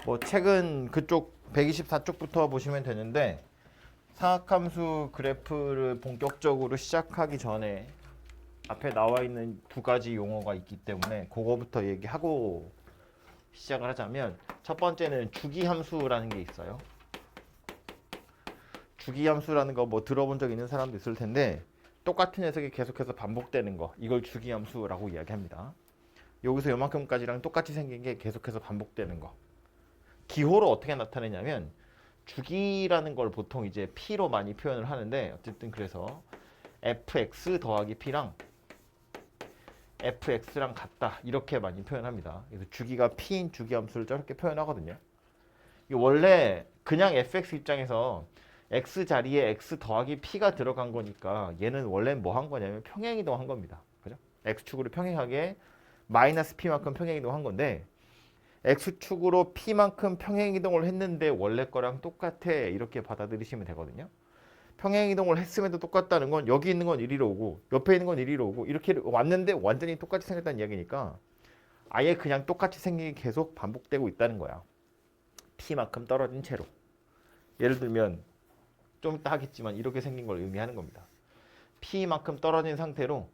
뭐 책은 그쪽 124쪽부터 보시면 되는데 상악함수 그래프를 본격적으로 시작하기 전에 앞에 나와 있는 두 가지 용어가 있기 때문에 그거부터 얘기하고 시작을 하자면 첫 번째는 주기함수라는 게 있어요. 주기함수라는 거 뭐 들어본 적 있는 사람도 있을 텐데 똑같은 녀석이 계속해서 반복되는 거 이걸 주기함수라고 이야기합니다. 여기서 요만큼까지랑 똑같이 생긴 게 계속해서 반복되는 거. 기호로 어떻게 나타내냐면 주기라는 걸 보통 이제 P로 많이 표현을 하는데 어쨌든 그래서 fx 더하기 P랑 fx랑 같다 이렇게 많이 표현합니다. 그래서 주기가 P인 주기함수를 저렇게 표현하거든요. 이게 원래 그냥 fx 입장에서 x 자리에 x 더하기 P가 들어간 거니까 얘는 원래 뭐 한 거냐면 평행이동 한 겁니다. 그죠? x축으로 평행하게 마이너스 P만큼 평행이동 한 건데 X축으로 P만큼 평행이동을 했는데 원래 거랑 똑같아 이렇게 받아들이시면 되거든요. 평행이동을 했음에도 똑같다는 건 여기 있는 건 이리로 오고 옆에 있는 건 이리로 오고 이렇게 왔는데 완전히 똑같이 생겼다는 이야기니까 아예 그냥 똑같이 생긴 게 계속 반복되고 있다는 거야. P만큼 떨어진 채로. 예를 들면 좀 이따 하겠지만 이렇게 생긴 걸 의미하는 겁니다. P만큼 떨어진 상태로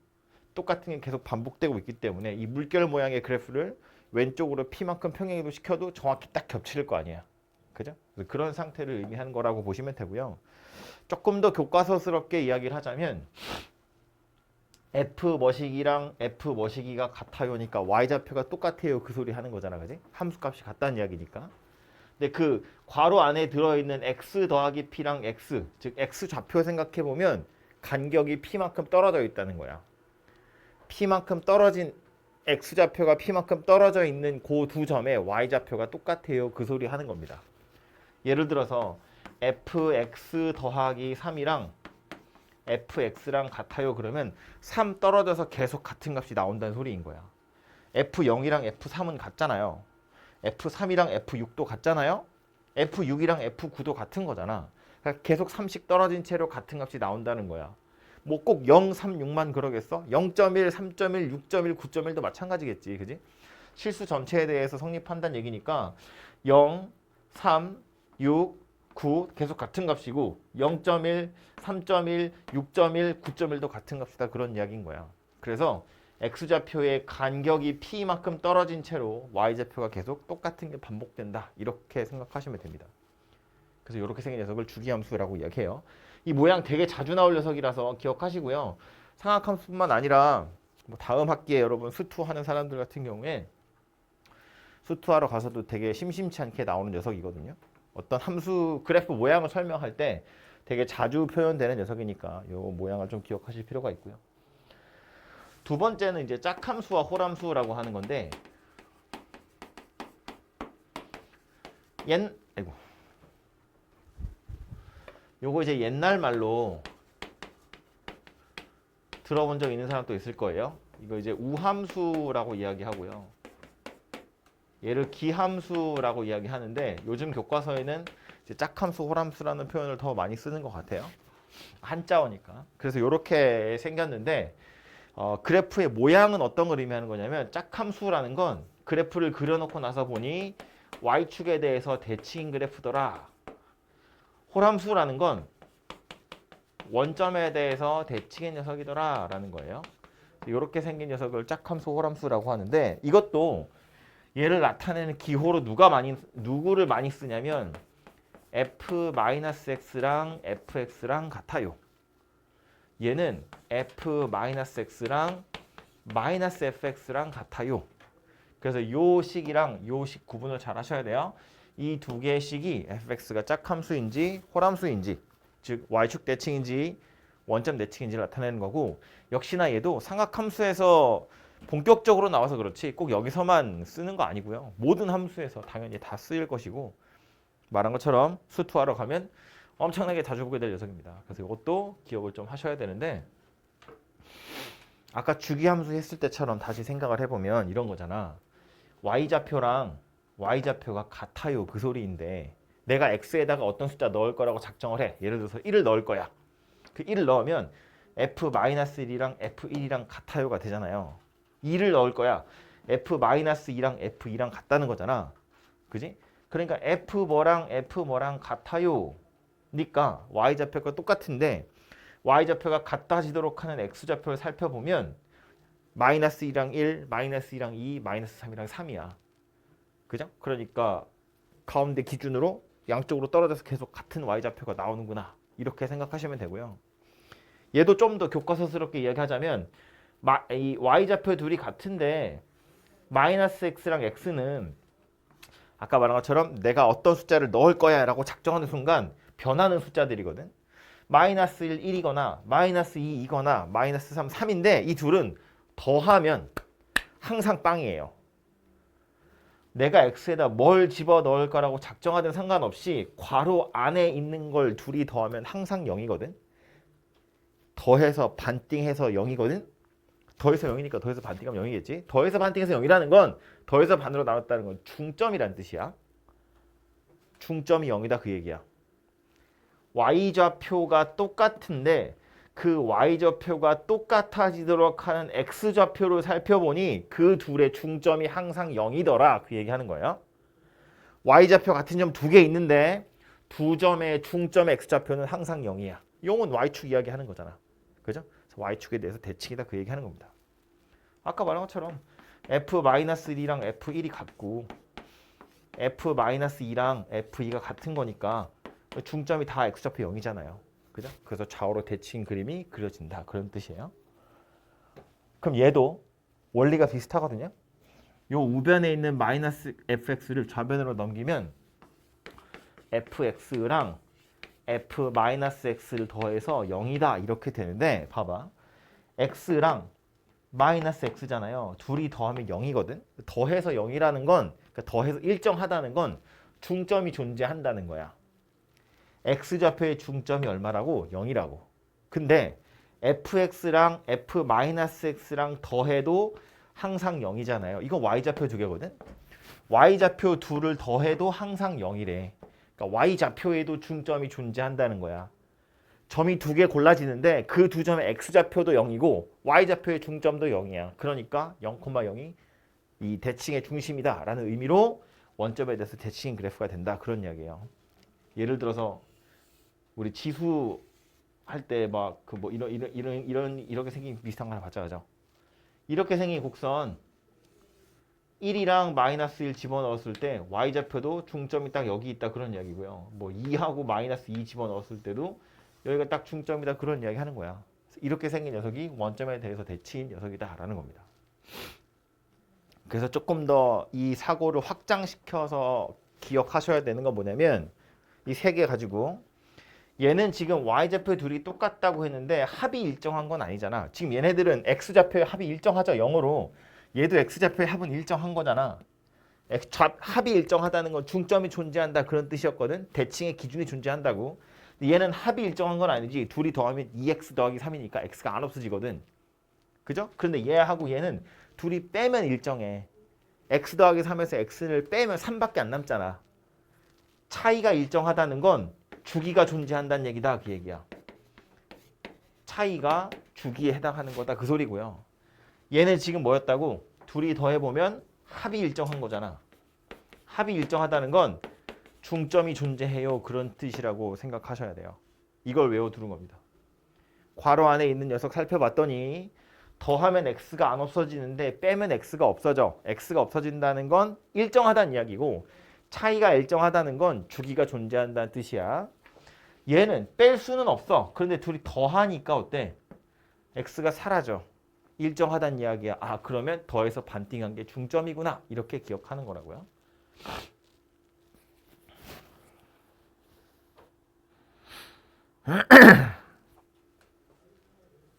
똑같은 게 계속 반복되고 있기 때문에 이 물결 모양의 그래프를 왼쪽으로 P만큼 평행이동 시켜도 정확히 딱 겹칠 거 아니야. 그죠? 그런 상태를 의미하는 거라고 보시면 되고요. 조금 더 교과서스럽게 이야기를 하자면 F 머시기랑 F 머시기가 같아요니까 Y좌표가 똑같아요. 그 소리 하는 거잖아. 그지? 함수값이 같다는 이야기니까. 근데 그 괄호 안에 들어있는 X 더하기 P랑 X, 즉 X좌표 생각해보면 간격이 P만큼 떨어져 있다는 거야. P만큼 떨어진 X좌표가 P만큼 떨어져 있는 그 두 점에 Y좌표가 똑같아요. 그 소리 하는 겁니다. 예를 들어서 fx 더하기 3이랑 fx랑 같아요. 그러면 3 떨어져서 계속 같은 값이 나온다는 소리인 거야. f0이랑 f3은 같잖아요. f3이랑 f6도 같잖아요. f6이랑 f9도 같은 거잖아. 그러니까 계속 3씩 떨어진 채로 같은 값이 나온다는 거야. 뭐 꼭 0, 3, 6만 그러겠어? 0.1, 3.1, 6.1, 9.1도 마찬가지겠지. 그지? 실수 전체에 대해서 성립한다는 얘기니까 0, 3, 6, 9 계속 같은 값이고 0.1, 3.1, 6.1, 9.1도 같은 값이다. 그런 이야기인 거야. 그래서 X좌표의 간격이 P만큼 떨어진 채로 Y좌표가 계속 똑같은 게 반복된다. 이렇게 생각하시면 됩니다. 그래서 이렇게 생긴 녀석을 주기함수라고 이야기해요. 이 모양 되게 자주 나올 녀석이라서 기억하시고요. 상악함수뿐만 아니라 뭐 다음 학기에 여러분 수투 하는 사람들 같은 경우에 수투하러 가서도 되게 심심치 않게 나오는 녀석이거든요. 어떤 함수 그래프 모양을 설명할 때 되게 자주 표현되는 녀석이니까 이 모양을 좀 기억하실 필요가 있고요. 두 번째는 이제 짝함수와 홀함수라고 하는 건데 아이고. 요거 이제 옛날 말로 들어본 적 있는 사람도 있을 거예요. 이거 이제 우함수라고 이야기하고요. 얘를 기함수라고 이야기하는데 요즘 교과서에는 이제 짝함수, 홀함수라는 표현을 더 많이 쓰는 것 같아요. 한자어니까. 그래서 이렇게 생겼는데 그래프의 모양은 어떤 걸 의미하는 거냐면 짝함수라는 건 그래프를 그려놓고 나서 보니 Y축에 대해서 대칭인 그래프더라. 홀함수라는 건 원점에 대해서 대칭인 녀석이더라 라는 거예요. 이렇게 생긴 녀석을 짝함수, 홀함수라고 하는데 이것도 얘를 나타내는 기호로 누구를 많이 쓰냐면 f-x랑 fx랑 같아요. 얘는 f-x랑 -fx랑 같아요. 그래서 요 식이랑 요 식 구분을 잘 하셔야 돼요. 이 두 개의 식이 fx가 짝함수인지 홀함수인지 즉 y축 대칭인지 원점 대칭인지를 나타내는 거고 역시나 얘도 삼각함수에서 본격적으로 나와서 그렇지 꼭 여기서만 쓰는 거 아니고요. 모든 함수에서 당연히 다 쓰일 것이고 말한 것처럼 수투하러 가면 엄청나게 자주 보게 될 녀석입니다. 그래서 이것도 기억을 좀 하셔야 되는데 아까 주기함수 했을 때처럼 다시 생각을 해보면 이런 거잖아. y좌표랑 y좌표가 같아요. 그 소리인데 내가 x에다가 어떤 숫자 넣을 거라고 작정을 해. 예를 들어서 1을 넣을 거야. 그 1을 넣으면 f-1이랑 f1이랑 같아요가 되잖아요. 2를 넣을 거야. f-2랑 f2랑 같다는 거잖아. 그지? 그러니까 f 뭐랑 같아요. 니까 y좌표가 똑같은데 y좌표가 같아지도록 하는 x좌표를 살펴보면 마이너스 2랑 1, 마이너스 2랑 2, 마이너스 3이랑 3이야. 그죠? 그러니까 가운데 기준으로 양쪽으로 떨어져서 계속 같은 y좌표가 나오는구나. 이렇게 생각하시면 되고요. 얘도 좀 더 교과서스럽게 이야기하자면 이 y좌표 둘이 같은데 마이너스 x랑 x는 아까 말한 것처럼 내가 어떤 숫자를 넣을 거야 라고 작정하는 순간 변하는 숫자들이거든. 마이너스 1, 1이거나 마이너스 2, 2거나 마이너스 3, 3인데 이 둘은 더하면 항상 빵이에요. 내가 x에다 뭘 집어넣을 거라고 작정하든 상관없이 괄호 안에 있는 걸 둘이 더하면 항상 0이거든. 더해서 반띵해서 0이거든. 더해서 0이니까 더해서 반띵하면 0이겠지. 더해서 반띵해서 0이라는 건 더해서 반으로 나눴다는 건 중점이란 뜻이야. 중점이 0이다 그 얘기야. y좌표가 똑같은데 그 y좌표가 똑같아지도록 하는 x좌표를 살펴보니 그 둘의 중점이 항상 0이더라 그 얘기하는 거예요. y좌표 같은 점 두 개 있는데 두 점의 중점의 x좌표는 항상 0이야. 이건 y축 이야기하는 거잖아. 그죠? 그래서 y축에 대해서 대칭이다 그 얘기하는 겁니다. 아까 말한 것처럼 f-1이랑 f1이 같고 f-2랑 f2가 같은 거니까 중점이 다 x좌표 0이잖아요. 그죠? 그래서 좌우로 대칭 그림이 그려진다. 그런 뜻이에요. 그럼 얘도 원리가 비슷하거든요. 요 우변에 있는 마이너스 fx를 좌변으로 넘기면 fx랑 f-x를 더해서 0이다. 이렇게 되는데 봐봐. x랑 마이너스 x잖아요. 둘이 더하면 0이거든. 더해서 0이라는 건 그러니까 더해서 일정하다는 건 중점이 존재한다는 거야. x좌표의 중점이 얼마라고? 0이라고. 근데 fx랑 f-x랑 더해도 항상 0이잖아요. 이건 y좌표 두 개거든. y좌표 둘을 더해도 항상 0이래. 그러니까 y좌표에도 중점이 존재한다는 거야. 점이 두 개 골라지는데 그 두 점의 x좌표도 0이고 y좌표의 중점도 0이야. 그러니까 0,0이 이 대칭의 중심이다 라는 의미로 원점에 대해서 대칭인 그래프가 된다. 그런 이야기예요. 예를 들어서 우리 지수 할 때 막 그 뭐 이렇게 생긴 비슷한 거 하나 봤죠. 그죠? 이렇게 생긴 곡선 1이랑 마이너스 1 집어넣었을 때 y좌표도 중점이 딱 여기 있다 그런 이야기고요. 뭐 2하고 마이너스 2 집어넣었을 때도 여기가 딱 중점이다 그런 이야기 하는 거야. 이렇게 생긴 녀석이 원점에 대해서 대칭인 녀석이다 라는 겁니다. 그래서 조금 더 이 사고를 확장시켜서 기억하셔야 되는 건 뭐냐면 이 세 개 가지고 얘는 지금 y좌표 둘이 똑같다고 했는데 합이 일정한 건 아니잖아. 지금 얘네들은 x좌표의 합이 일정하죠. 0으로. 얘도 x좌표의 합은 일정한 거잖아. 합이 일정하다는 건 중점이 존재한다 그런 뜻이었거든. 대칭의 기준이 존재한다고. 얘는 합이 일정한 건 아니지. 둘이 더하면 2x 더하기 3이니까 x가 안 없어지거든. 그죠? 그런데 얘하고 얘는 둘이 빼면 일정해. x 더하기 3에서 x를 빼면 3밖에 안 남잖아. 차이가 일정하다는 건 주기가 존재한다는 얘기다. 그 얘기야. 차이가 주기에 해당하는 거다. 그 소리고요. 얘는 지금 뭐였다고? 둘이 더해보면 합이 일정한 거잖아. 합이 일정하다는 건 중점이 존재해요. 그런 뜻이라고 생각하셔야 돼요. 이걸 외워두는 겁니다. 괄호 안에 있는 녀석 살펴봤더니 더하면 x가 안 없어지는데 빼면 x가 없어져. x가 없어진다는 건 일정하다는 이야기고 차이가 일정하다는 건 주기가 존재한다는 뜻이야. 얘는 뺄 수는 없어. 그런데 둘이 더하니까 어때? x가 사라져. 일정하다는 이야기야. 아, 그러면 더해서 반띵한 게 중점이구나. 이렇게 기억하는 거라고요.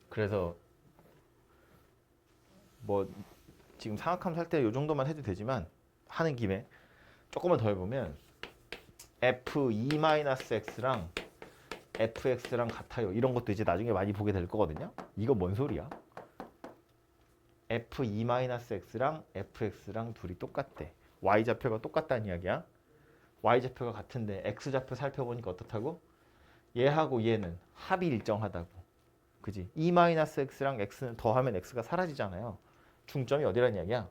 그래서 뭐 지금 상학함수 할 때 이 정도만 해도 되지만 하는 김에 조금만 더 해보면 f2-x랑 fx랑 같아요. 이런 것도 이제 나중에 많이 보게 될 거거든요. 이거 뭔 소리야? f2-x랑 fx랑 둘이 똑같대. y좌표가 똑같다는 이야기야. y좌표가 같은데 x좌표 살펴보니까 어떻다고? 얘하고 얘는 합이 일정하다고. 그지? 2-x랑 x는 더하면 x가 사라지잖아요. 중점이 어디란 이야기야?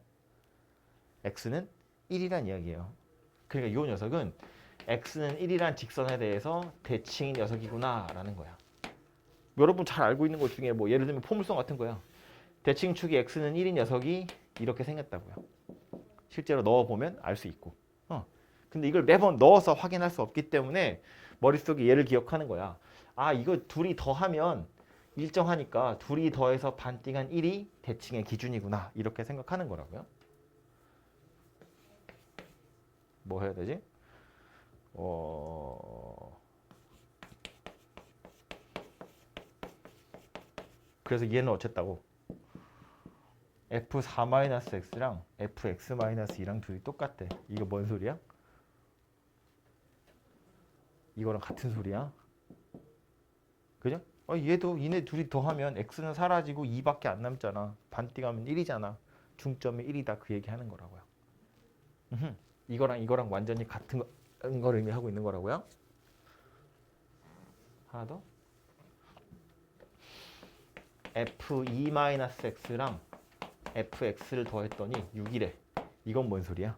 x는 1이란 이야기예요. 그러니까 이 녀석은 x는 1이란 직선에 대해서 대칭인 녀석이구나 라는 거야. 여러분 잘 알고 있는 것 중에 뭐 예를 들면 포물선 같은 거야. 대칭축이 x는 1인 녀석이 이렇게 생겼다고요. 실제로 넣어보면 알 수 있고. 근데 이걸 매번 넣어서 확인할 수 없기 때문에 머릿속에 얘를 기억하는 거야. 아, 이거 둘이 더하면 일정하니까 둘이 더해서 반띵한 1이 대칭의 기준이구나. 이렇게 생각하는 거라고요. 뭐 해야 되지? 그래서 얘는 어쨌다고? f4-x랑 fx-2랑 둘이 똑같대. 이거 뭔 소리야? 이거랑 같은 소리야? 그죠? 얘도 얘네 둘이 더하면 x는 사라지고 2밖에 안 남잖아. 반띵하면 1이잖아. 중점이 1이다. 그 얘기 하는 거라고요. 이거랑 완전히 같은 걸 의미하고 있는 거라고요. 하나 더. f2-x랑 fx를 더했더니 6이래. 이건 뭔 소리야?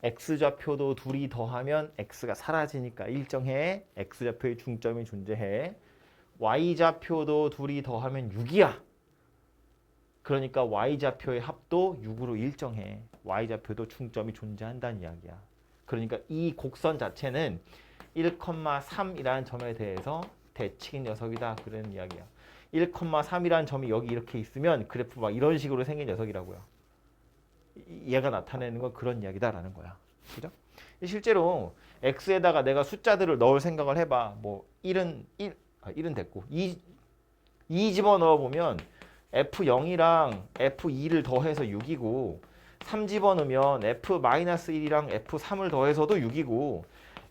x좌표도 둘이 더하면 x가 사라지니까 일정해. x좌표의 중점이 존재해. y좌표도 둘이 더하면 6이야. 그러니까 y좌표의 합도 6으로 일정해. y좌표도 중점이 존재한다는 이야기야. 그러니까 이 곡선 자체는 1,3이라는 점에 대해서 대칭인 녀석이다. 그런 이야기야. 1,3이라는 점이 여기 이렇게 있으면 그래프 막 이런 식으로 생긴 녀석이라고요. 얘가 나타내는 건 그런 이야기다라는 거야. 그죠? 실제로 x에다가 내가 숫자들을 넣을 생각을 해봐. 뭐 1은 됐고 2 집어넣어 보면 f0이랑 f2를 더해서 6이고 3 집어넣으면 f-1이랑 f3을 더해서도 6이고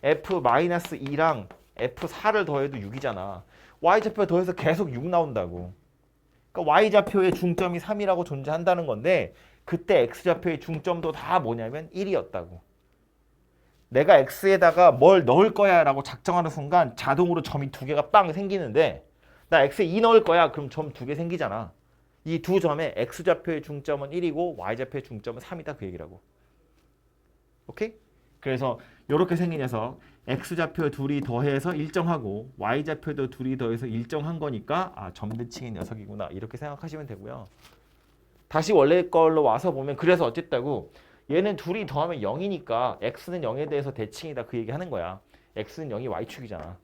f-2랑 f4를 더해도 6이잖아. y좌표 더해서 계속 6 나온다고. 그러니까 y좌표의 중점이 3이라고 존재한다는 건데 그때 x좌표의 중점도 다 뭐냐면 1이었다고. 내가 x에다가 뭘 넣을 거야 라고 작정하는 순간 자동으로 점이 두 개가 빵 생기는데 나 x에 2 넣을 거야. 그럼 점 두 개 생기잖아. 이 두 점에 x좌표의 중점은 1이고 y좌표의 중점은 3이다. 그 얘기라고. 오케이? 그래서 이렇게 생긴 녀석 x좌표 둘이 더해서 일정하고 y좌표도 둘이 더해서 일정한 거니까 아, 점대칭의 녀석이구나. 이렇게 생각하시면 되고요. 다시 원래 걸로 와서 보면 그래서 어쨌다고 얘는 둘이 더하면 0이니까 x는 0에 대해서 대칭이다. 그 얘기 하는 거야. x는 0이 y축이잖아.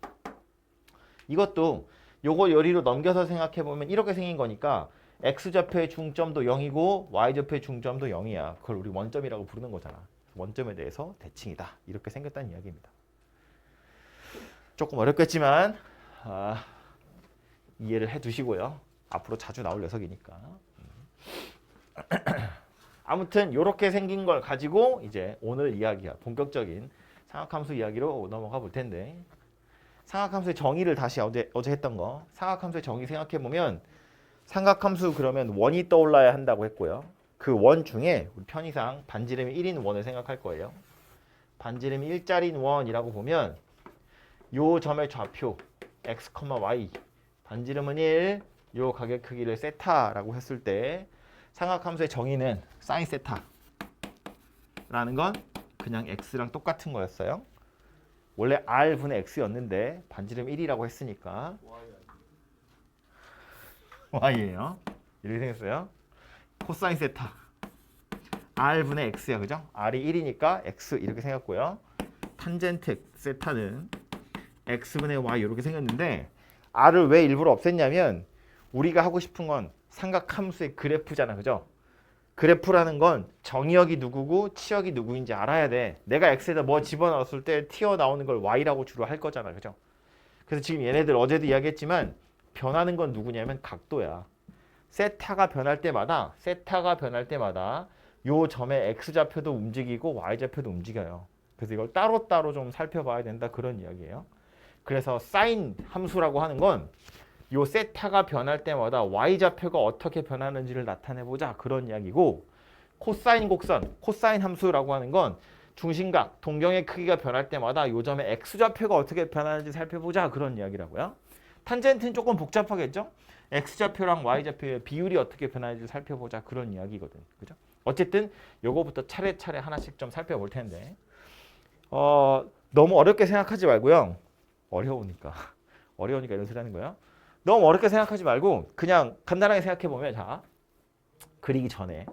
이것도 요거 요리로 넘겨서 생각해 보면 이렇게 생긴 거니까 x좌표의 중점도 0이고 y좌표의 중점도 0이야. 그걸 우리 원점이라고 부르는 거잖아. 원점에 대해서 대칭이다. 이렇게 생겼다는 이야기입니다. 조금 어렵겠지만 이해를 해 두시고요. 앞으로 자주 나올 녀석이니까. 아무튼 이렇게 생긴 걸 가지고 이제 오늘 이야기야. 본격적인 삼각함수 이야기로 넘어가 볼 텐데 삼각함수의 정의를 다시 어제 했던 거 삼각함수의 정의 생각해 보면 삼각함수 그러면 원이 떠올라야 한다고 했고요. 그 원 중에 우리 편의상 반지름이 1인 원을 생각할 거예요. 반지름이 1짜리인 원이라고 보면 요 점의 좌표 x, y 반지름은 1, 요 가격 크기를 세타라고 했을 때 삼각함수의 정의는 사인 세타라는 건 그냥 x랑 똑같은 거였어요. 원래 r분의 x였는데 반지름 1이라고 했으니까 y예요. 이렇게 생겼어요. 코사인 세타 r분의 x야. 그죠? r이 1이니까 x 이렇게 생겼고요. 탄젠트 세타는 x분의 y 이렇게 생겼는데 r을 왜 일부러 없앴냐면 우리가 하고 싶은 건 삼각함수의 그래프잖아. 그죠? 그래프라는 건 정의역이 누구고 치역이 누구인지 알아야 돼. 내가 x에다 뭐 집어넣었을 때 튀어나오는 걸 y라고 주로 할 거잖아. 그죠? 그래서 지금 얘네들 어제도 이야기했지만 변하는 건 누구냐면 각도야. 세타가 변할 때마다 요 점의 x좌표도 움직이고 y좌표도 움직여요. 그래서 이걸 따로따로 좀 살펴봐야 된다. 그런 이야기예요. 그래서 사인 함수라고 하는 건 요 세타가 변할 때마다 y좌표가 어떻게 변하는지를 나타내보자. 그런 이야기고 코사인 곡선, 코사인 함수라고 하는 건 중심각, 동경의 크기가 변할 때마다 요 점의 x좌표가 어떻게 변하는지 살펴보자. 그런 이야기라고요. 탄젠트는 조금 복잡하겠죠? x좌표랑 y좌표의 비율이 어떻게 변하는지 살펴보자 그런 이야기거든. 그죠? 어쨌든 요거부터 차례차례 하나씩 좀 살펴볼 텐데 너무 어렵게 생각하지 말고요. 어려우니까 이런 소리 하는 거야. 너무 어렵게 생각하지 말고 그냥 간단하게 생각해 보면 자 그리기 전에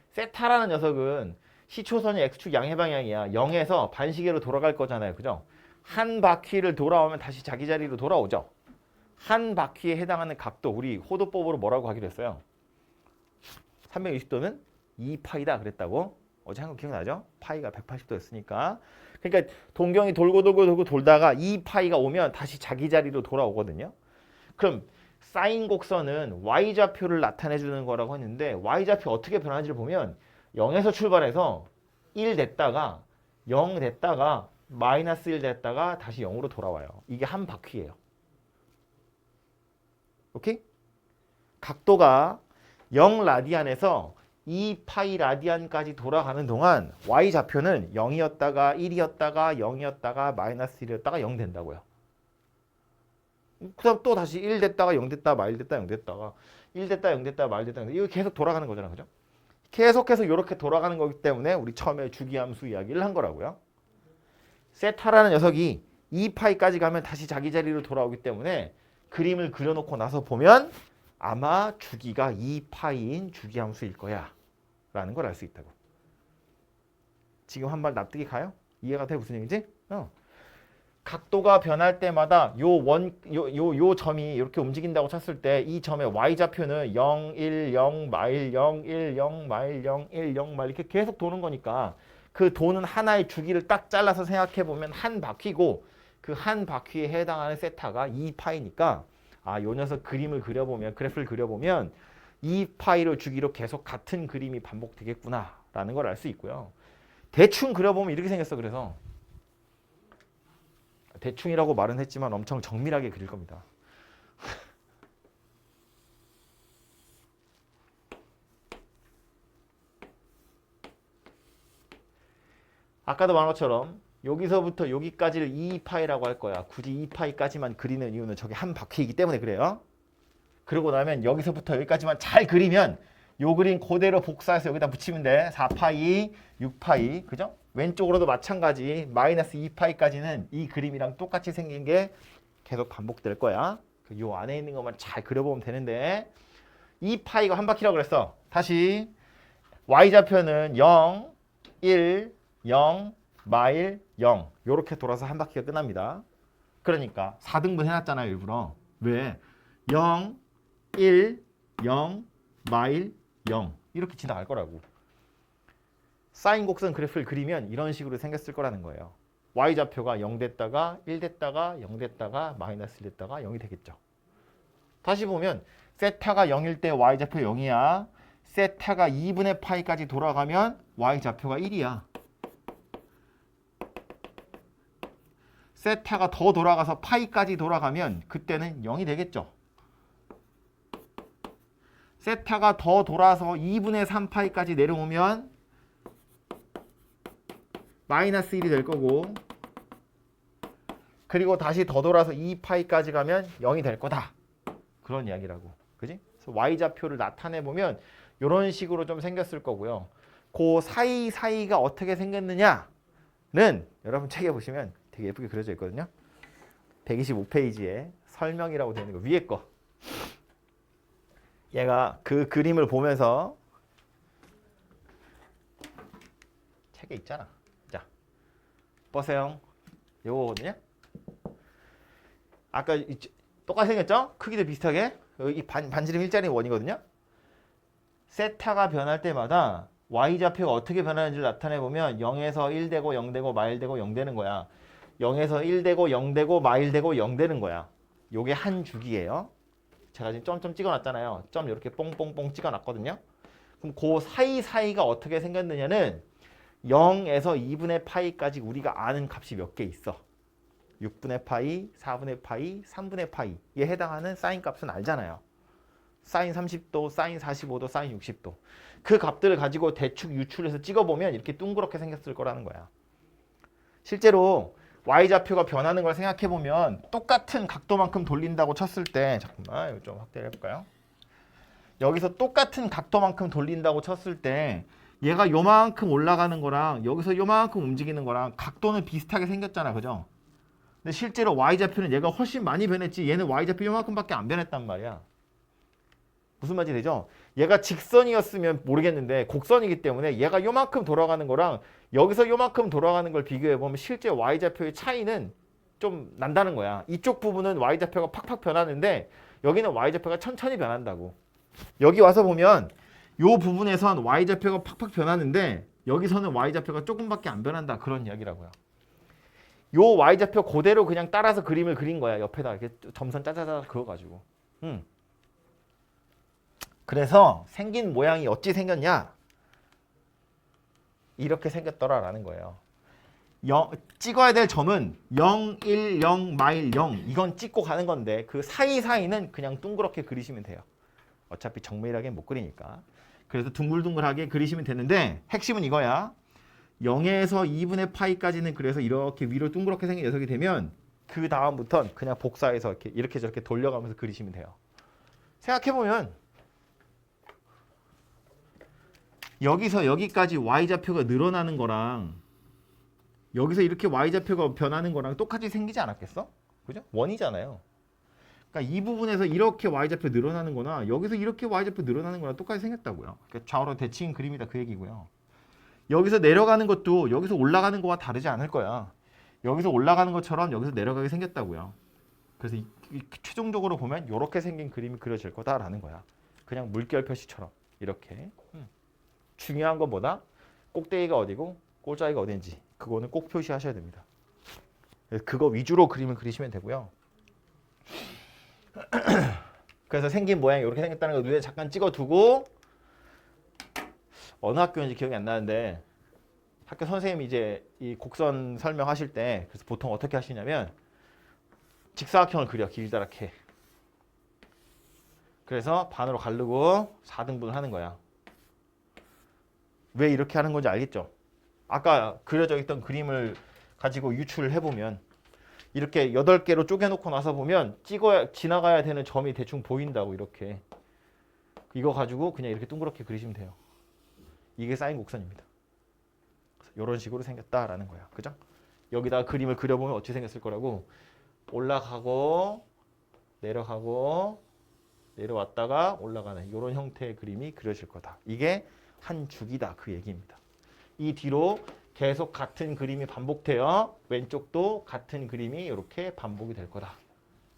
세타라는 녀석은 시초선이 x축 양의 방향이야. 0에서 반시계로 돌아갈 거잖아요. 그죠? 한 바퀴를 돌아오면 다시 자기 자리로 돌아오죠. 한 바퀴에 해당하는 각도 우리 호도법으로 뭐라고 하기로 했어요? 360도는 2파이다 그랬다고. 어제 한 거 기억나죠? 파이가 180도였으니까. 그러니까 동경이 돌고 돌다가 2파이가 오면 다시 자기 자리로 돌아오거든요. 그럼 사인 곡선은 y좌표를 나타내 주는 거라고 했는데 y좌표 어떻게 변하는지를 보면 0에서 출발해서 1 됐다가 0 됐다가 마이너스 1 됐다가 다시 0으로 돌아와요. 이게 한 바퀴예요. 오케이? 각도가 0 라디안에서 2파이 라디안까지 돌아가는 동안 y좌표는 0이었다가 1이었다가 0이었다가 마이너스 1이었다가 0 된다고요. 그 다음 또 다시 1 됐다가 0 됐다가 마일 됐다가 0 됐다가 1 됐다가 0 됐다가 마일 됐다가 이거 계속 돌아가는 거잖아. 그죠? 계속해서 이렇게 돌아가는 거기 때문에 우리 처음에 주기함수 이야기를 한 거라고요. 세타라는 녀석이 2파이까지 가면 다시 자기 자리로 돌아오기 때문에 그림을 그려놓고 나서 보면 아마 주기가 2파이인 주기함수일 거야 라는 걸 알 수 있다고. 지금 한 발 납득이 가요? 이해가 돼? 무슨 얘기지? 각도가 변할 때마다 요 점이 이렇게 움직인다고 쳤을 때 이 점의 y좌표는 0, 1, 0, 마일 0, 1, 0, 마일 0, 1, 0, 마일 이렇게 계속 도는 거니까 그 도는 하나의 주기를 딱 잘라서 생각해 보면 한 바퀴고 그 한 바퀴에 해당하는 세타가 2파이니까 요 녀석 그림을 그려보면 그래프를 그려보면 2파이로 주기로 계속 같은 그림이 반복되겠구나 라는 걸 알 수 있고요. 대충 그려보면 이렇게 생겼어. 그래서 대충이라고 말은 했지만 엄청 정밀하게 그릴 겁니다. 아까도 말한 것처럼 여기서부터 여기까지를 2파이라고 할 거야. 굳이 2파이까지만 그리는 이유는 저게 한 바퀴이기 때문에 그래요. 그러고 나면 여기서부터 여기까지만 잘 그리면 요 그림 그대로 복사해서 여기다 붙이면 돼. 4파이, 6파이. 그죠? 왼쪽으로도 마찬가지. 마이너스 2파이까지는 이 그림이랑 똑같이 생긴 게 계속 반복될 거야. 요 안에 있는 것만 잘 그려보면 되는데 2파이가 한 바퀴라고 그랬어. 다시 y좌표는 0, 1, 0, 마일 0 요렇게 돌아서 한 바퀴가 끝납니다. 그러니까 4등분 해놨잖아요. 일부러. 왜? 0, 1, 0, 마일 0 이렇게 지나갈 거라고. 사인 곡선 그래프를 그리면 이런 식으로 생겼을 거라는 거예요. y좌표가 0 됐다가 1 됐다가 0 됐다가 마이너스 1 됐다가 0이 되겠죠. 다시 보면 세타가 0일 때 y좌표 0이야. 세타가 2분의 파이까지 돌아가면 y좌표가 1이야. 세타가 더 돌아가서 파이까지 돌아가면 그때는 0이 되겠죠. 세타가 더 돌아서 2분의 3파이까지 내려오면 마이너스 1이 될 거고 그리고 다시 더 돌아서 2파이까지 가면 0이 될 거다. 그런 이야기라고. 그지? 그래서 y좌표를 나타내 보면 이런 식으로 좀 생겼을 거고요. 그 사이사이가 어떻게 생겼느냐는 여러분 책에 보시면 되게 예쁘게 그려져 있거든요. 125페이지에 설명이라고 되어 있는 거 위에 거. 얘가 그 그림을 보면서 책에 있잖아. 자, 보세요. 요거거든요. 아까 똑같이 생겼죠? 크기도 비슷하게. 여기 반지름 일자리 원이거든요. 세타가 변할 때마다 y좌표가 어떻게 변하는지를 나타내 보면 0에서 1 되고 0 되고 마일 되고 0 되는 거야. 0에서 1 되고 0 되고 마일 되고 0 되는 거야. 요게 한 주기예요. 제가 지금 점점 찍어놨잖아요. 점 이렇게 뽕뽕뽕 찍어놨거든요. 그럼 그 사이사이가 어떻게 생겼느냐는 0에서 2분의 파이까지 우리가 아는 값이 몇 개 있어. 6분의 파이, 4분의 파이, 3분의 파이에 해당하는 사인 값은 알잖아요. 사인 30도, 사인 45도, 사인 60도. 그 값들을 가지고 대충 유출해서 찍어보면 이렇게 둥그렇게 생겼을 거라는 거야. 실제로 y좌표가 변하는 걸 생각해 보면 똑같은 각도만큼 돌린다고 쳤을 때 잠깐만 이거 좀 확대를 해볼까요? 여기서 똑같은 각도만큼 돌린다고 쳤을 때 얘가 요만큼 올라가는 거랑 여기서 요만큼 움직이는 거랑 각도는 비슷하게 생겼잖아, 그죠? 근데 실제로 y좌표는 얘가 훨씬 많이 변했지 얘는 y좌표 요만큼밖에 안 변했단 말이야. 무슨 말인지 되죠? 얘가 직선이었으면 모르겠는데 곡선이기 때문에 얘가 요만큼 돌아가는 거랑 여기서 요만큼 돌아가는 걸 비교해보면 실제 y좌표의 차이는 좀 난다는 거야. 이쪽 부분은 y좌표가 팍팍 변하는데 여기는 y좌표가 천천히 변한다고. 여기 와서 보면 요 부분에선 y좌표가 팍팍 변하는데 여기서는 y좌표가 조금밖에 안 변한다. 그런 이야기라고요. 요 y좌표 그대로 그냥 따라서 그림을 그린 거야. 옆에다 이렇게 점선 짜자자 그어가지고. 그래서 생긴 모양이 어찌 생겼냐? 이렇게 생겼더라라는 거예요. 찍어야 될 점은 0, 1, 0, 마일 0 이건 찍고 가는 건데 그 사이사이는 그냥 둥그렇게 그리시면 돼요. 어차피 정밀하게 못 그리니까. 그래서 둥글둥글하게 그리시면 되는데 핵심은 이거야. 0에서 2분의 파이까지는 그래서 이렇게 위로 둥그렇게 생긴 녀석이 되면 그 다음부터는 그냥 복사해서 이렇게 저렇게 돌려가면서 그리시면 돼요. 생각해보면 여기서 여기까지 y좌표가 늘어나는 거랑 여기서 이렇게 y좌표가 변하는 거랑 똑같이 생기지 않았겠어? 그죠? 원이잖아요. 그러니까 이 부분에서 이렇게 y좌표 늘어나는 거나 여기서 이렇게 y좌표 늘어나는 거랑 똑같이 생겼다고요. 그러니까 좌우로 대칭 그림이다 그 얘기고요. 여기서 내려가는 것도 여기서 올라가는 거와 다르지 않을 거야. 여기서 올라가는 것처럼 여기서 내려가게 생겼다고요. 그래서 최종적으로 보면 이렇게 생긴 그림이 그려질 거다라는 거야. 그냥 물결 표시처럼 이렇게. 중요한 건 뭐다? 꼭대기가 어디고 골짜기가 어딘지 그거는 꼭 표시하셔야 됩니다. 그거 위주로 그림을 그리시면 되고요. 그래서 생긴 모양이 이렇게 생겼다는 거 눈에 잠깐 찍어두고 어느 학교인지 기억이 안 나는데 학교 선생님이 이제 이 곡선 설명하실 때 그래서 보통 어떻게 하시냐면 직사각형을 그려 길다랗게. 그래서 반으로 가르고 4등분을 하는 거야. 왜 이렇게 하는 건지 알겠죠? 아까 그려져 있던 그림을 가지고 유출을 해보면 이렇게 8개로 쪼개놓고 나서 보면 지나가야 되는 점이 대충 보인다고 이렇게. 이거 가지고 그냥 이렇게 둥그렇게 그리시면 돼요. 이게 사인 곡선입니다. 이런 식으로 생겼다라는 거야. 그죠? 여기다가 그림을 그려보면 어찌 생겼을 거라고. 올라가고 내려가고 내려왔다가 올라가는 이런 형태의 그림이 그려질 거다. 이게 한 주기다 그 얘기입니다. 이 뒤로 계속 같은 그림이 반복되어 왼쪽도 같은 그림이 이렇게 반복이 될 거다.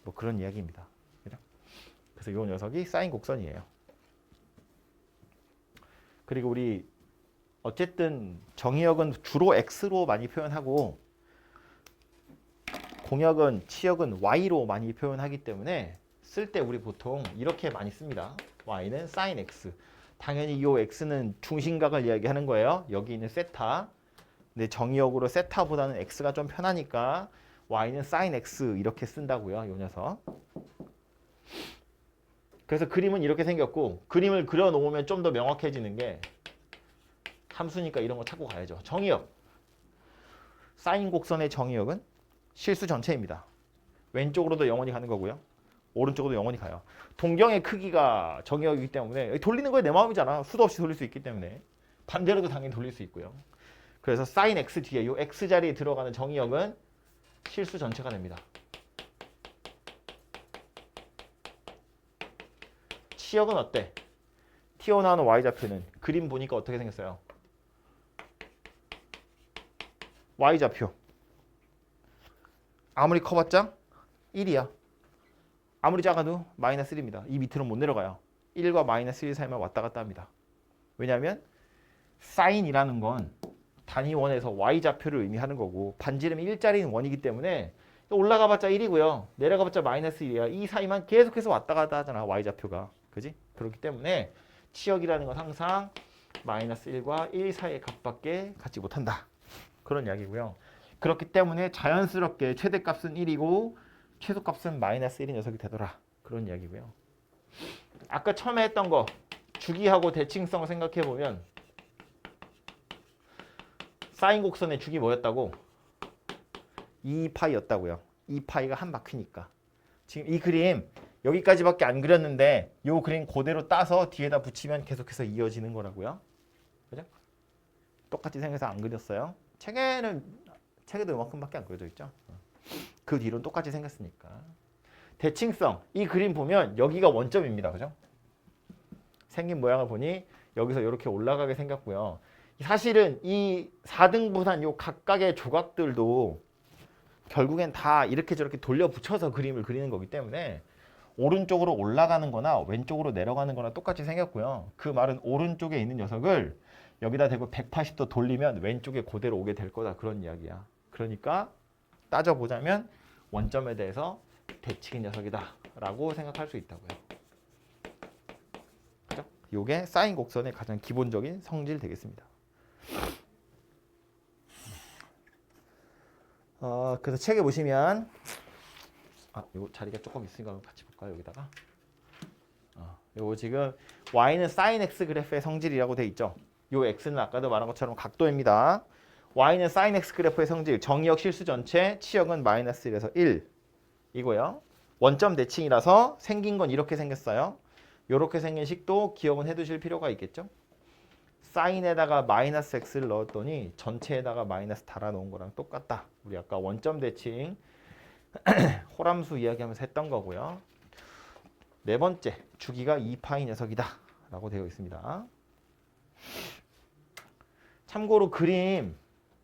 뭐 그런 이야기입니다. 그죠? 그래서 이 녀석이 사인 곡선이에요. 그리고 우리 어쨌든 정의역은 주로 x로 많이 표현하고 공역은 치역은 y로 많이 표현하기 때문에 쓸 때 우리 보통 이렇게 많이 씁니다. y는 sin x. 당연히 이 x는 중심각을 이야기하는 거예요. 여기 있는 세타. 근데 정의역으로 세타보다는 x가 좀 편하니까 y는 sin x 이렇게 쓴다고요. 이 녀석. 그래서 그림은 이렇게 생겼고 그림을 그려놓으면 좀 더 명확해지는 게 함수니까 이런 거 찾고 가야죠. 정의역. 사인 곡선의 정의역은 실수 전체입니다. 왼쪽으로도 영원히 가는 거고요. 오른쪽으로도 영원히 가요. 동경의 크기가 정의역이기 때문에 돌리는 거에 내 마음이잖아. 수도 없이 돌릴 수 있기 때문에. 반대로도 당연히 돌릴 수 있고요. 그래서 sin x 뒤에 이 x 자리에 들어가는 정의역은 실수 전체가 됩니다. 치역은 어때? 튀어나오는 y좌표는 그림 보니까 어떻게 생겼어요? y좌표. 아무리 커봤자 1이야. 아무리 작아도 마이너스 1입니다. 이 밑으로 못 내려가요. 1과 마이너스 1 사이만 왔다 갔다 합니다. 왜냐하면 사인이라는 건 단위원에서 y좌표를 의미하는 거고 반지름이 1짜리는 원이기 때문에 올라가봤자 1이고요. 내려가봤자 마이너스 1이야. 이 사이만 계속해서 왔다 갔다 하잖아. y좌표가. 그지? 그렇기 때문에 치역이라는 건 항상 마이너스 1과 1 사이의 값밖에 갖지 못한다. 그런 이야기고요. 그렇기 때문에 자연스럽게 최대값은 1이고 최소값은 마이너스 1인 녀석이 되더라. 그런 이야기고요. 아까 처음에 했던 거 주기하고 대칭성을 생각해보면 사인 곡선의 주기 뭐였다고? 2파이였다고요. 2파이가 한 바퀴니까. 지금 이 그림 여기까지밖에 안 그렸는데 이 그림 그대로 따서 뒤에다 붙이면 계속해서 이어지는 거라고요. 그죠? 똑같이 생겨서 안 그렸어요. 책에도 이만큼밖에 안 그려져 있죠. 그 뒤로는 똑같이 생겼으니까. 대칭성. 이 그림 보면 여기가 원점입니다. 그죠? 생긴 모양을 보니 여기서 이렇게 올라가게 생겼고요. 사실은 이 4등분한 요 각각의 조각들도 결국엔 다 이렇게 저렇게 돌려 붙여서 그림을 그리는 거기 때문에 오른쪽으로 올라가는 거나 왼쪽으로 내려가는 거나 똑같이 생겼고요. 그 말은 오른쪽에 있는 녀석을 여기다 대고 180도 돌리면 왼쪽에 그대로 오게 될 거다. 그런 이야기야. 그러니까 따져보자면 원점에 대해서 대칭인 녀석이다 라고 생각할 수 있다고요. 그죠? 요게 사인 곡선의 가장 기본적인 성질 되겠습니다. 그래서 책에 보시면 요 자리가 조금 있으니까 같이 볼까요? 여기다가 요거 지금 y는 sin x 그래프의 성질이라고 돼 있죠. 요 x는 아까도 말한 것처럼 각도입니다. y는 sin x 그래프의 성질, 정의역 실수 전체, 치역은 마이너스 1에서 1 이고요. 원점 대칭이라서 생긴 건 이렇게 생겼어요. 이렇게 생긴 식도 기억은 해두실 필요가 있겠죠. 사인에다가 마이너스 x를 넣었더니 전체에다가 마이너스 달아놓은 거랑 똑같다. 우리 아까 원점 대칭 호람수 이야기하면서 했던 거고요. 네 번째, 주기가 2파이 녀석이다 라고 되어 있습니다. 참고로 그림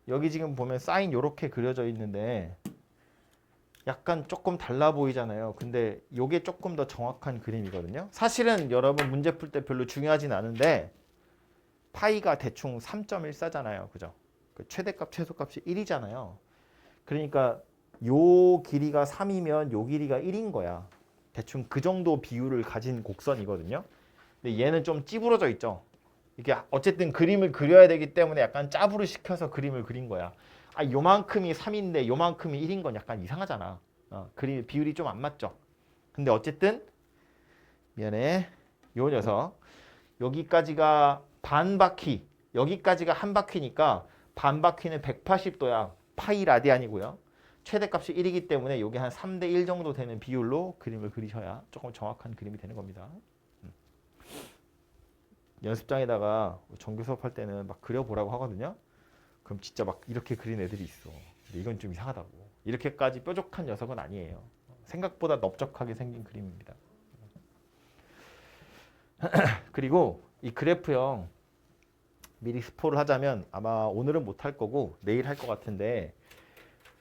여기 지금 보면 사인 이렇게 그려져 있는데 약간 조금 달라 보이잖아요. 근데 이게 조금 더 정확한 그림이거든요. 사실은 여러분 문제 풀 때 별로 중요하진 않은데 파이가 대충 3.14잖아요. 그죠? 그 최대값, 최소값이 1이잖아요. 그러니까 요 길이가 3이면 요 길이가 1인 거야. 대충 그 정도 비율을 가진 곡선이거든요. 근데 얘는 좀 찌부러져 있죠. 이게 어쨌든 그림을 그려야 되기 때문에 약간 짜부를 시켜서 그림을 그린 거야. 요만큼이 3인데 요만큼이 1인 건 약간 이상하잖아. 그림 비율이 좀 안 맞죠. 근데 어쨌든 미안해. 요 녀석 여기까지가 반 바퀴, 여기까지가 한 바퀴니까 반 바퀴는 180도야. 파이 라디안이고요. 최대값이 1이기 때문에 이게 한 3대 1 정도 되는 비율로 그림을 그리셔야 조금 정확한 그림이 되는 겁니다. 연습장에다가 정규 수업할 때는 막 그려보라고 하거든요. 그럼 진짜 막 이렇게 그린 애들이 있어. 근데 이건 좀 이상하다고. 이렇게까지 뾰족한 녀석은 아니에요. 생각보다 넓적하게 생긴 그림입니다. 그리고 이 그래프형 미리 스포를 하자면 아마 오늘은 못할 거고 내일 할 것 같은데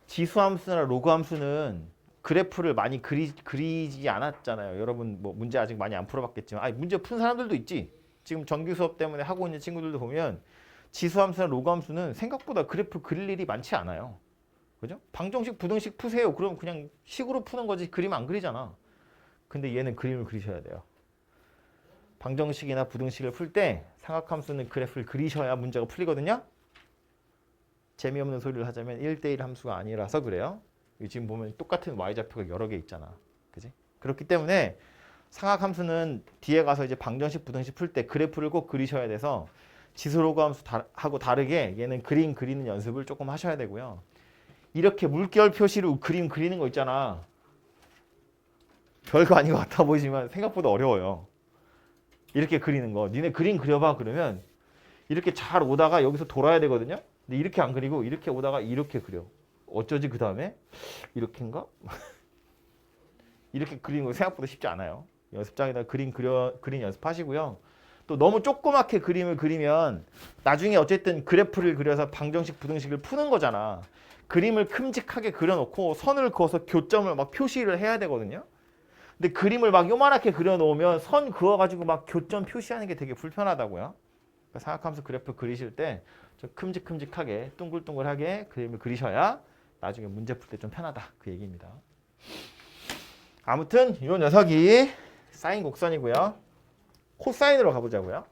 지수함수나 로그함수는 그래프를 많이 그리지 않았잖아요. 여러분 뭐 문제 아직 많이 안 풀어봤겠지만 문제 푼 사람들도 있지. 지금 정규 수업 때문에 하고 있는 친구들도 보면 지수함수나 로그함수는 생각보다 그래프 그릴 일이 많지 않아요. 그죠? 방정식, 부등식 푸세요. 그럼 그냥 식으로 푸는 거지 그림 안 그리잖아. 근데 얘는 그림을 그리셔야 돼요. 방정식이나 부등식을 풀 때 삼각함수는 그래프를 그리셔야 문제가 풀리거든요. 재미없는 소리를 하자면 1대1 함수가 아니라서 그래요. 지금 보면 똑같은 y좌표가 여러 개 있잖아. 그지? 그렇기 때문에 삼각함수는 뒤에 가서 이제 방정식, 부등식 풀 때 그래프를 꼭 그리셔야 돼서 지수로그 함수하고 다르게 얘는 그림 그리는 연습을 조금 하셔야 되고요. 이렇게 물결 표시로 그림 그리는 거 있잖아. 별거 아닌 것 같아 보이지만 생각보다 어려워요. 이렇게 그리는 거. 니네 그림 그려봐 그러면 이렇게 잘 오다가 여기서 돌아야 되거든요. 근데 이렇게 안 그리고 이렇게 오다가 이렇게 그려. 어쩌지 그 다음에? 이렇게인가? 이렇게 그리는 거 생각보다 쉽지 않아요. 연습장에다 그림 연습하시고요. 또 너무 조그맣게 그림을 그리면 나중에 어쨌든 그래프를 그려서 방정식, 부등식을 푸는 거잖아. 그림을 큼직하게 그려놓고 선을 그어서 교점을 막 표시를 해야 되거든요. 근데 그림을 막 요만하게 그려놓으면 선 그어가지고 막 교점 표시하는 게 되게 불편하다고요. 그러니까 삼각함수 그래프 그리실 때 좀 큼직큼직하게 둥글둥글하게 그림을 그리셔야 나중에 문제 풀 때 좀 편하다. 그 얘기입니다. 아무튼 이 녀석이 사인 곡선이고요. 코사인으로 가보자고요.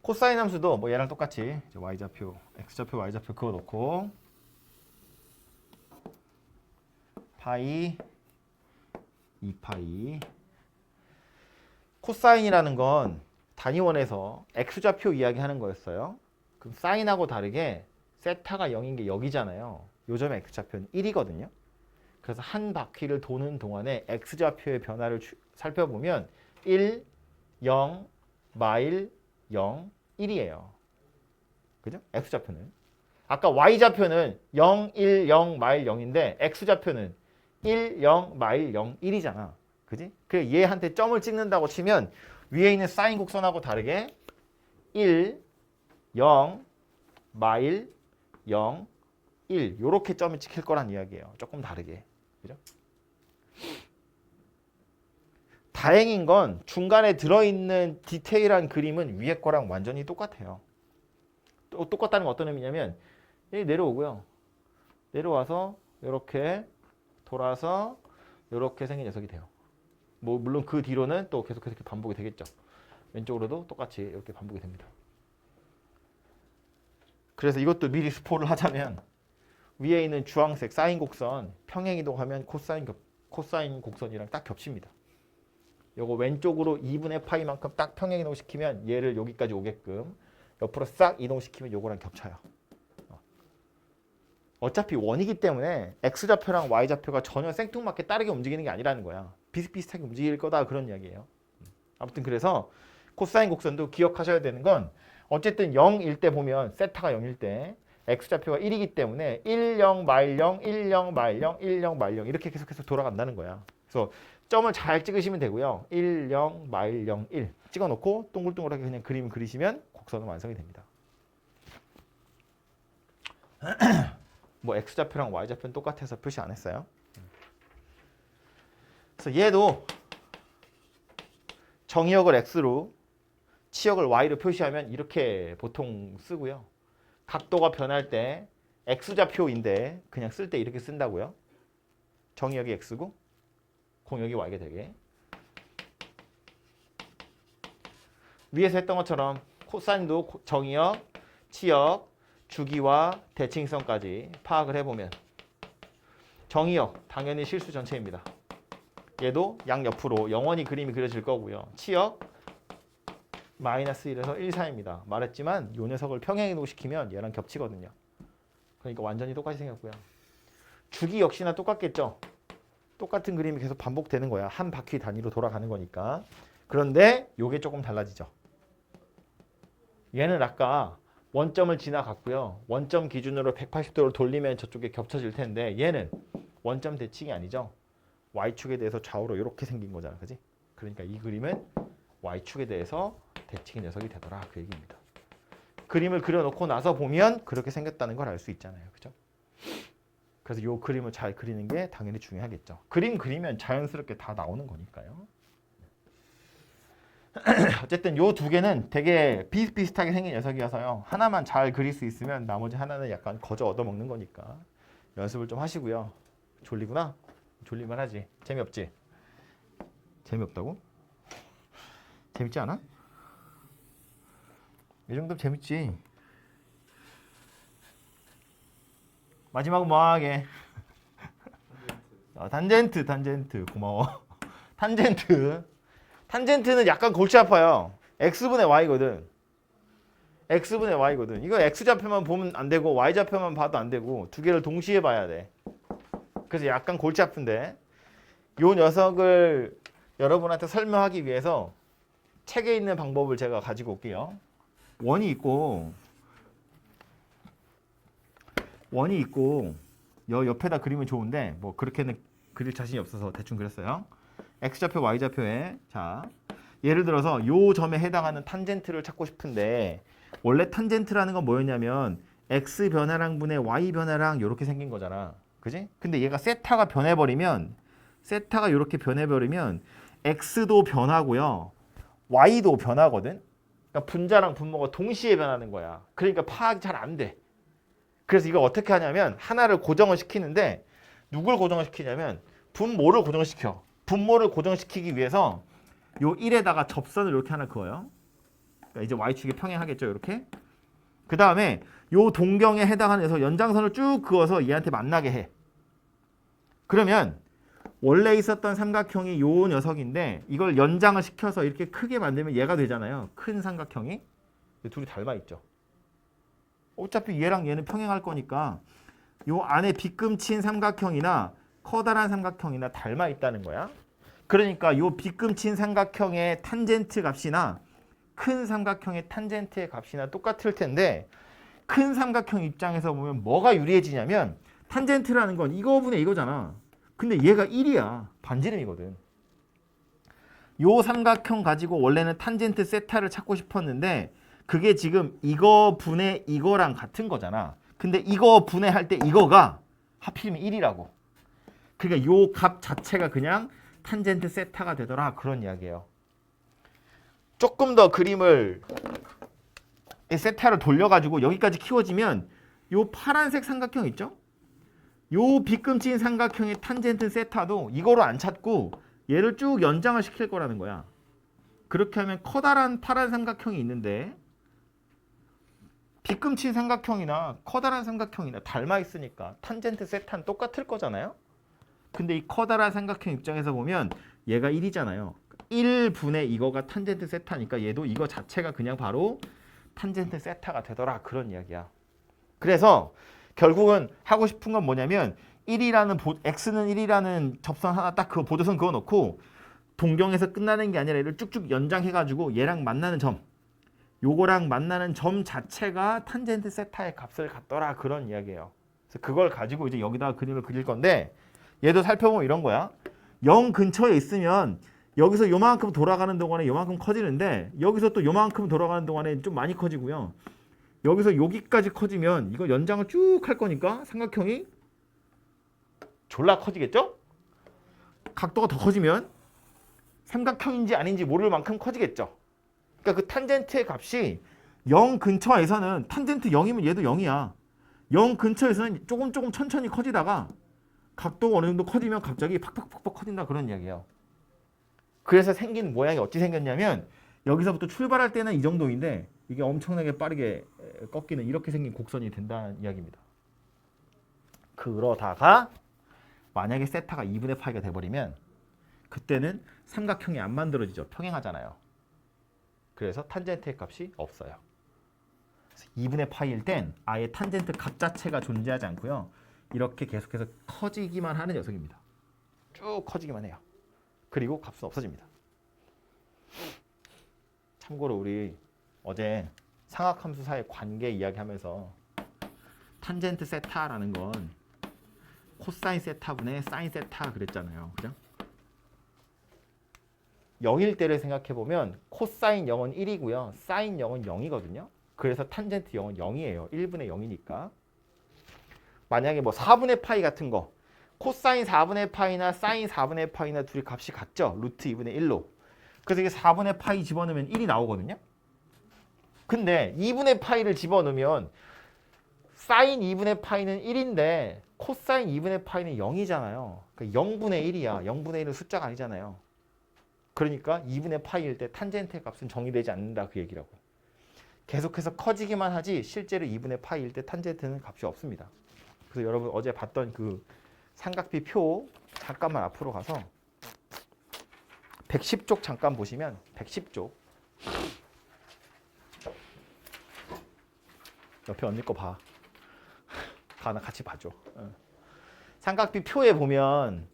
코사인 함수도 뭐 얘랑 똑같이 y좌표, x좌표, y좌표 그어놓고 파이, 2파이. 코사인이라는 건 단위원에서 x좌표 이야기하는 거였어요. 그럼 사인하고 다르게 세타가 0인 게 여기잖아요. 요 점의 x좌표는 1이거든요. 그래서 한 바퀴를 도는 동안에 x좌표의 변화를 살펴보면 1, 0, 마일, 0, 1이에요. 그죠? x좌표는. 아까 y좌표는 0, 1, 0, 마일 0인데 x좌표는 1, 0, 마일 0, 1이잖아. 그지? 그 얘한테 점을 찍는다고 치면 위에 있는 사인 곡선하고 다르게 1, 0, 마일, 0, 1 요렇게 점이 찍힐 거란 이야기예요. 조금 다르게. 그죠? 다행인 건 중간에 들어있는 디테일한 그림은 위에 거랑 완전히 똑같아요. 똑같다는 건 어떤 의미냐면 여기 내려오고요. 내려와서 이렇게 돌아서 이렇게 생긴 녀석이 돼요. 뭐 물론 그 뒤로는 또 계속해서 이렇게 반복이 되겠죠. 왼쪽으로도 똑같이 이렇게 반복이 됩니다. 그래서 이것도 미리 스포를 하자면 위에 있는 주황색 사인 곡선 평행 이동하면 코사인 곡선이랑 딱 겹칩니다. 요거 왼쪽으로 2분의 파이만큼 딱 평행 이동시키면 얘를 여기까지 오게끔 옆으로 싹 이동시키면 요거랑 겹쳐요. 어차피 원이기 때문에 x좌표랑 y좌표가 전혀 생뚱맞게 다르게 움직이는 게 아니라는 거야. 비슷비슷하게 움직일 거다 그런 이야기예요. 아무튼 그래서 코사인 곡선도 기억하셔야 되는 건 어쨌든 0일 때 보면 세타가 0일 때 x좌표가 1이기 때문에 1, 0, 마일 0, 1, 0, 마일 0, 1, 0, 마일 0 이렇게 계속해서 돌아간다는 거야. 그래서 점을 잘 찍으시면 되고요. 1, 0, 마일 0, 1 찍어놓고 동글동글하게 그냥 그림 그리시면 곡선은 완성이 됩니다. 뭐 x좌표랑 y좌표는 똑같아서 표시 안 했어요. 그래서 얘도 정의역을 x로 치역을 y로 표시하면 이렇게 보통 쓰고요. 각도가 변할 때 x좌표인데 그냥 쓸 때 이렇게 쓴다고요. 정의역이 x고 공역이 y가 되게. 위에서 했던 것처럼 코사인도 정의역, 치역, 주기와 대칭성까지 파악을 해보면 정의역 당연히 실수 전체입니다. 얘도 양옆으로 영원히 그림이 그려질 거고요. 치역 마이너스 1에서 1 사이입니다. 말했지만 이 녀석을 평행 이동시키면 얘랑 겹치거든요. 그러니까 완전히 똑같이 생겼고요. 주기 역시나 똑같겠죠. 똑같은 그림이 계속 반복되는 거야. 한 바퀴 단위로 돌아가는 거니까. 그런데 이게 조금 달라지죠. 얘는 아까 원점을 지나갔고요. 원점 기준으로 180도를 돌리면 저쪽에 겹쳐질 텐데 얘는 원점 대칭이 아니죠. Y축에 대해서 좌우로 이렇게 생긴 거잖아. 그지? 그러니까 이 그림은 Y축에 대해서 대칭의 녀석이 되더라. 그 얘기입니다. 그림을 그려놓고 나서 보면 그렇게 생겼다는 걸 알 수 있잖아요. 그죠? 그래서 이 그림을 잘 그리는 게 당연히 중요하겠죠. 그림 그리면 자연스럽게 다 나오는 거니까요. 어쨌든 요 두 개는 되게 비슷비슷하게 생긴 녀석이어서요. 하나만 잘 그릴 수 있으면 나머지 하나는 약간 거저 얻어먹는 거니까 연습을 좀 하시고요. 졸리구나? 졸릴만 하지. 재미없지? 재미없다고? 재밌지 않아? 이 정도면 재밌지. 마지막은 뭐 하게? 탄젠트 고마워. 탄젠트는 약간 골치 아파요. x분의 y거든. x분의 y거든. 이거 x좌표만 보면 안 되고 y좌표만 봐도 안 되고 두 개를 동시에 봐야 돼. 그래서 약간 골치 아픈데 요 녀석을 여러분한테 설명하기 위해서 책에 있는 방법을 제가 가지고 올게요. 원이 있고 옆에다 그리면 좋은데 뭐 그렇게는 그릴 자신이 없어서 대충 그렸어요. x좌표, y좌표에 자 예를 들어서 요 점에 해당하는 탄젠트를 찾고 싶은데 원래 탄젠트라는 건 뭐였냐면 x 변화랑 분의 y 변화랑 이렇게 생긴 거잖아. 그지? 근데 얘가 세타가 변해버리면 x도 변하고요. y도 변하거든. 그러니까 분자랑 분모가 동시에 변하는 거야. 그러니까 파악이 잘 안 돼. 그래서 이걸 어떻게 하냐면 하나를 고정을 시키는데 누굴 고정을 시키냐면 분모를 고정을 시켜. 분모를 고정시키기 위해서 요 1에다가 접선을 이렇게 하나 그어요. 그러니까 이제 y축에 평행하겠죠. 이렇게. 그 다음에 요 동경에 해당하는 녀석 연장선을 쭉 그어서 얘한테 만나게 해. 그러면 원래 있었던 삼각형이 요 녀석인데 이걸 연장을 시켜서 이렇게 크게 만들면 얘가 되잖아요. 큰 삼각형이. 둘이 닮아 있죠. 어차피 얘랑 얘는 평행할 거니까 요 안에 빗금친 삼각형이나 커다란 삼각형이나 닮아 있다는 거야. 그러니까 요 빗금친 삼각형의 탄젠트 값이나 큰 삼각형의 탄젠트의 값이나 똑같을 텐데 큰 삼각형 입장에서 보면 뭐가 유리해지냐면 탄젠트라는 건 이거분의 이거잖아. 근데 얘가 1이야. 반지름이거든. 요 삼각형 가지고 원래는 탄젠트 세타를 찾고 싶었는데 그게 지금 이거 분의 이거랑 같은 거잖아. 근데 이거 분해할 때 이거가 하필이면 1이라고. 그러니까 요 값 자체가 그냥 탄젠트 세타가 되더라. 그런 이야기예요. 조금 더 그림을 세타를 돌려가지고 여기까지 키워지면 요 파란색 삼각형 있죠? 요 빗금친 삼각형의 탄젠트 세타도 이거로 안 찾고 얘를 쭉 연장을 시킬 거라는 거야. 그렇게 하면 커다란 파란 삼각형이 있는데 빗금친 삼각형이나 커다란 삼각형이나 닮아 있으니까 탄젠트 세타는 똑같을 거잖아요. 근데 이 커다란 삼각형 입장에서 보면 얘가 1이잖아요. 1분의 이거가 탄젠트 세타니까 얘도 이거 자체가 그냥 바로 탄젠트 세타가 되더라. 그런 이야기야. 그래서 결국은 하고 싶은 건 뭐냐면 1이라는 x는 1이라는 접선 하나 딱 그 보조선 그어 놓고 동경에서 끝나는 게 아니라 얘를 쭉쭉 연장해가지고 얘랑 만나는 점 요거랑 만나는 점 자체가 탄젠트 세타의 값을 갖더라. 그런 이야기예요. 그래서 그걸 가지고 이제 여기다가 그림을 그릴 건데 얘도 살펴보면 이런 거야. 0 근처에 있으면 여기서 요만큼 돌아가는 동안에 요만큼 커지는데 여기서 또 요만큼 돌아가는 동안에 좀 많이 커지고요. 여기서 여기까지 커지면 이거 연장을 쭉 할 거니까 삼각형이 졸라 커지겠죠? 각도가 더 커지면 삼각형인지 아닌지 모를 만큼 커지겠죠. 그러니까 그 탄젠트의 값이 0 근처에서는 탄젠트 0이면 얘도 0이야. 0 근처에서는 조금 천천히 커지다가 각도가 어느 정도 커지면 갑자기 팍팍팍팍 커진다. 그런 이야기예요. 그래서 생긴 모양이 어찌 생겼냐면 여기서부터 출발할 때는 이 정도인데 이게 엄청나게 빠르게 꺾이는 이렇게 생긴 곡선이 된다는 이야기입니다. 그러다가 만약에 세타가 2분의 파이가 돼버리면 그때는 삼각형이 안 만들어지죠. 평행하잖아요. 그래서 탄젠트의 값이 없어요. 2분의 파이일 땐 아예 탄젠트 값 자체가 존재하지 않고요. 이렇게 계속해서 커지기만 하는 녀석입니다. 쭉 커지기만 해요. 그리고 값은 없어집니다. 참고로 우리 어제 상학함수 사이의 관계 이야기하면서 탄젠트 세타라는 건 코사인 세타분의 사인 세타 그랬잖아요. 그죠? 0일 때를 생각해보면 코사인 0은 1이고요. 사인 0은 0이거든요. 그래서 탄젠트 0은 0이에요. 1분의 0이니까. 만약에 뭐 4분의 파이 같은 거 코사인 4분의 파이나 사인 4분의 파이나 둘이 값이 같죠. 루트 2분의 1로. 그래서 이게 4분의 파이 집어넣으면 1이 나오거든요. 근데 2분의 파이를 집어넣으면 사인 2분의 파이는 1인데 코사인 2분의 파이는 0이잖아요. 그러니까 0분의 1이야. 0분의 1은 숫자가 아니잖아요. 그러니까 2분의 파이일 때 탄젠트의 값은 정의되지 않는다. 그 얘기라고. 계속해서 커지기만 하지 실제로 2분의 파이일 때 탄젠트는 값이 없습니다. 그래서 여러분 어제 봤던 그 삼각비 표 잠깐만 앞으로 가서 110쪽 잠깐 보시면 110쪽 옆에 언니 거 봐. 가나 같이 봐줘. 삼각비 표에 보면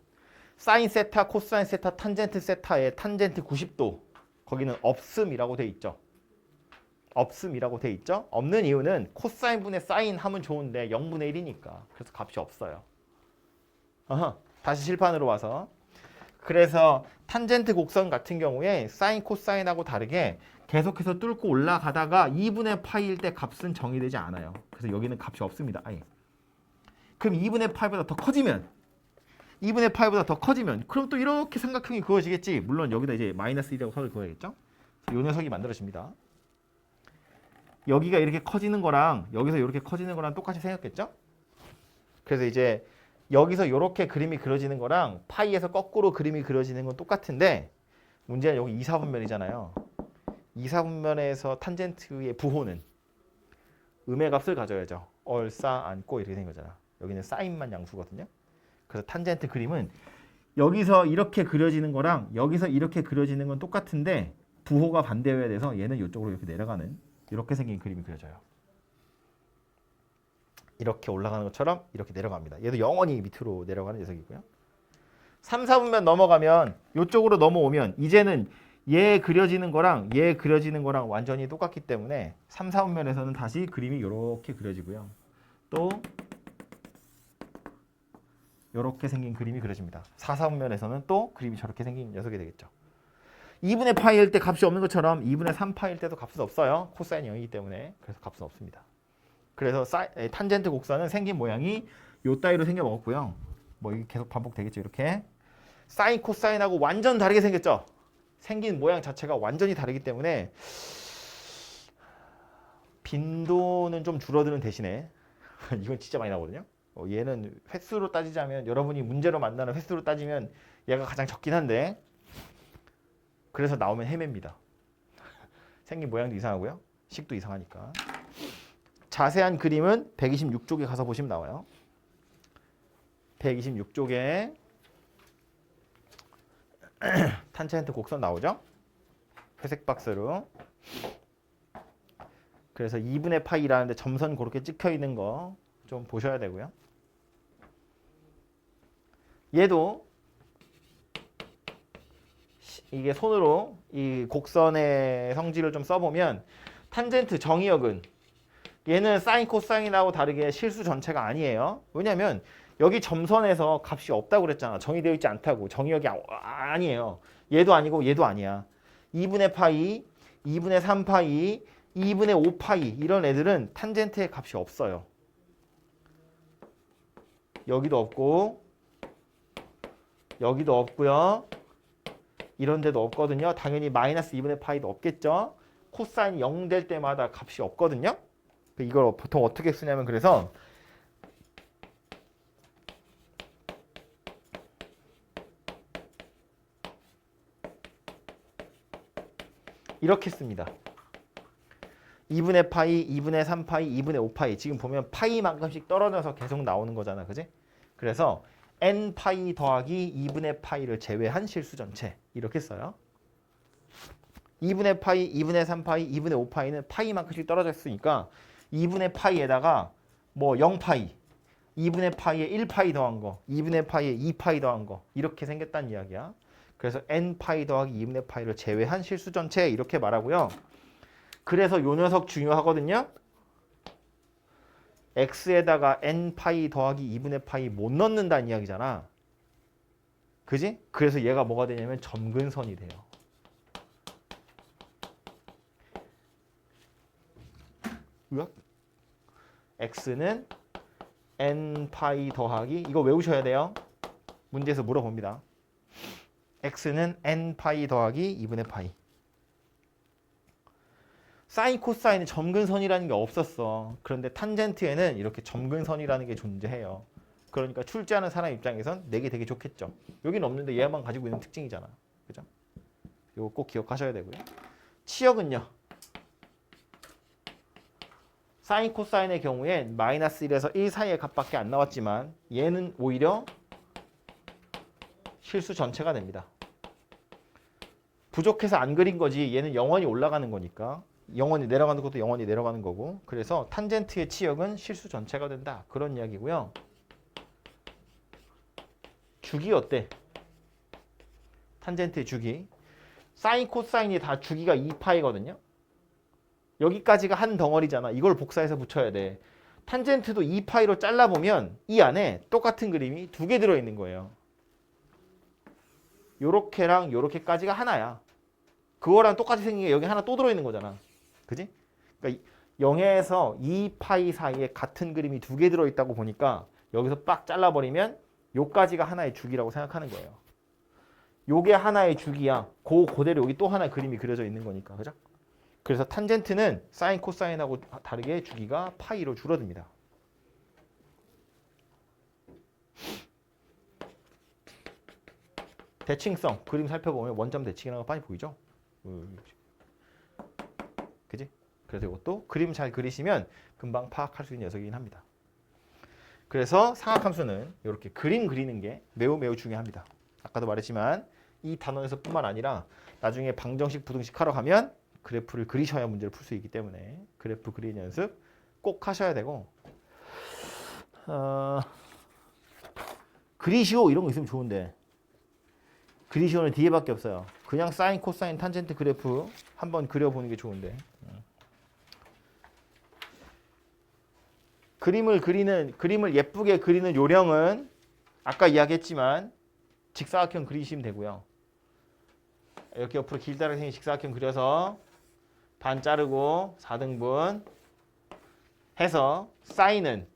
사인 세타, 코사인 세타, 탄젠트 세타의 탄젠트 90도 거기는 없음이라고 돼 있죠. 없음이라고 돼 있죠. 없는 이유는 코사인 분의 사인 하면 좋은데 0분의 1이니까 그래서 값이 없어요. 다시 실판으로 와서 그래서 탄젠트 곡선 같은 경우에 사인 코사인하고 다르게 계속해서 뚫고 올라가다가 2분의 파이일 때 값은 정의되지 않아요. 그래서 여기는 값이 없습니다. 아예. 그럼 2분의 파이보다 더 커지면 2분의 파이보다 더 커지면 그럼 또 이렇게 삼각형이 그어지겠지. 물론 여기다 이제 마이너스 1이라고 선을 그어야겠죠. 이 녀석이 만들어집니다. 여기가 이렇게 커지는 거랑 여기서 이렇게 커지는 거랑 똑같이 생겼겠죠. 그래서 이제 여기서 이렇게 그림이 그려지는 거랑 파이에서 거꾸로 그림이 그려지는 건 똑같은데 문제는 여기 2, 4분면이잖아요. 2, 4분면에서 탄젠트의 부호는 음의 값을 가져야죠. 얼싸 안고 이렇게 된 거잖아. 여기는 사인만 양수거든요. 그래서 탄젠트 그림은 여기서 이렇게 그려지는 거랑 여기서 이렇게 그려지는 건 똑같은데 부호가 반대여야 돼서 얘는 이쪽으로 이렇게 내려가는 이렇게 생긴 그림이 그려져요. 이렇게 올라가는 것처럼 이렇게 내려갑니다. 얘도 영원히 밑으로 내려가는 녀석이고요. 3, 4분면 넘어가면 이쪽으로 넘어오면 이제는 얘 그려지는 거랑 얘 그려지는 거랑 완전히 똑같기 때문에 3, 4분면에서는 다시 그림이 이렇게 그려지고요. 또 이렇게 생긴 그림이 그려집니다. 4, 4분면에서는 또 그림이 저렇게 생긴 녀석이 되겠죠. 2분의 파이일 때 값이 없는 것처럼 2분의 3파일 때도 값은 없어요. 코사인 0이기 때문에. 그래서 값은 없습니다. 그래서 탄젠트 곡선은 생긴 모양이 요 따위로 생겨 먹었고요. 뭐 이게 계속 반복되겠죠. 이렇게 사인 코사인하고 완전 다르게 생겼죠. 생긴 모양 자체가 완전히 다르기 때문에 빈도는 좀 줄어드는 대신에 이건 진짜 많이 나오거든요. 얘는 횟수로 따지자면 여러분이 문제로 만나는 횟수로 따지면 얘가 가장 적긴 한데 그래서 나오면 헤맵니다. 생긴 모양도 이상하고요. 식도 이상하니까. 자세한 그림은 126쪽에 가서 보시면 나와요. 126쪽에 탄젠트 곡선 나오죠? 회색 박스로. 그래서 2분의 파이라는데 점선 그렇게 찍혀 있는 거 좀 보셔야 되고요. 얘도 이게 손으로 이 곡선의 성질을 좀 써보면 탄젠트 정의역은 얘는 사인 코사인하고 다르게 실수 전체가 아니에요. 왜냐면 여기 점선에서 값이 없다고 그랬잖아. 정의되어 있지 않다고. 정의역이 아니에요. 얘도 아니고 얘도 아니야. 2분의 파이, 2분의 3파이, 2분의 5파이 이런 애들은 탄젠트의 값이 없어요. 여기도 없고 여기도 없고요. 이런 데도 없거든요. 당연히 마이너스 2분의 파이도 없겠죠. 코사인이 0 될 때마다 값이 없거든요. 이걸 보통 어떻게 쓰냐면 그래서 이렇게 씁니다. 2분의 파이, 2분의 3파이, 2분의 5파이. 지금 보면 파이만큼씩 떨어져서 계속 나오는 거잖아. 그지? 그래서 n파이 더하기 2분의 파이를 제외한 실수 전체. 이렇게 써요. 2분의 파이, 2분의 3파이, 2분의 5파이는 파이만큼씩 떨어져 있으니까 2분의 파이에다가 뭐 0파이, 2분의 파이에 1파이 더한 거, 2분의 파이에 2파이 더한 거 이렇게 생겼다는 이야기야. 그래서 n파이 더하기 2분의 파이를 제외한 실수 전체 이렇게 말하고요. 그래서 요 녀석 중요하거든요. x에다가 n파이 더하기 2분의 파이 못 넣는다는 이야기잖아. 그지? 그래서 얘가 뭐가 되냐면 점근선이 돼요. 으악. x는 n파이 더하기 이거 외우셔야 돼요. 문제에서 물어봅니다. x는 n파이 더하기 2분의 파이. 사인 코사인은 점근선이라는 게 없었어. 그런데 탄젠트에는 이렇게 점근선이라는 게 존재해요. 그러니까 출제하는 사람 입장에선 내게 되게 좋겠죠. 여기는 없는데 얘만 가지고 있는 특징이잖아. 그죠? 이거 꼭 기억하셔야 되고요. 치역은요. 사인 코사인의 경우엔 마이너스 1에서 1 사이의 값밖에 안 나왔지만 얘는 오히려 실수 전체가 됩니다. 부족해서 안 그린 거지 얘는 영원히 올라가는 거니까. 영원히 내려가는 것도 영원히 내려가는 거고. 그래서 탄젠트의 치역은 실수 전체가 된다. 그런 이야기고요. 주기 어때? 탄젠트의 주기. 사인 코사인이 다 주기가 2파이거든요. 여기까지가 한 덩어리잖아. 이걸 복사해서 붙여야 돼. 탄젠트도 2파이로 잘라보면 이 안에 똑같은 그림이 두 개 들어있는 거예요. 요렇게랑 요렇게까지가 하나야. 그거랑 똑같이 생긴 게 여기 하나 또 들어있는 거잖아. 그지? 그러니까 0에서 2파이 사이에 같은 그림이 두 개 들어있다고 보니까 여기서 빡 잘라버리면 요까지가 하나의 주기라고 생각하는 거예요. 요게 하나의 주기야. 그대로 여기 또 하나의 그림이 그려져 있는 거니까. 그죠? 그래서 탄젠트는 사인 코사인하고 다르게 주기가 파이로 줄어듭니다. 대칭성 그림 살펴보면 원점 대칭이라는 거 많이 보이죠? 그지? 그래서 이것도 그림 잘 그리시면 금방 파악할 수 있는 녀석이긴 합니다. 그래서 상학함수는 이렇게 그림 그리는 게 매우 매우 중요합니다. 아까도 말했지만 이 단원에서 뿐만 아니라 나중에 방정식 부등식 하러 가면 그래프를 그리셔야 문제를 풀 수 있기 때문에 그래프 그리는 연습 꼭 하셔야 되고 어, 그리시오 이런 거 있으면 좋은데 그리시오는 뒤에밖에 없어요. 그냥 사인, 코사인, 탄젠트 그래프 한번 그려보는 게 좋은데 그림을 예쁘게 그리는 요령은 아까 이야기했지만 직사각형 그리시면 되고요. 이렇게 옆으로 길다랗게 생긴 직사각형 그려서 반 자르고 4등분 해서 사인은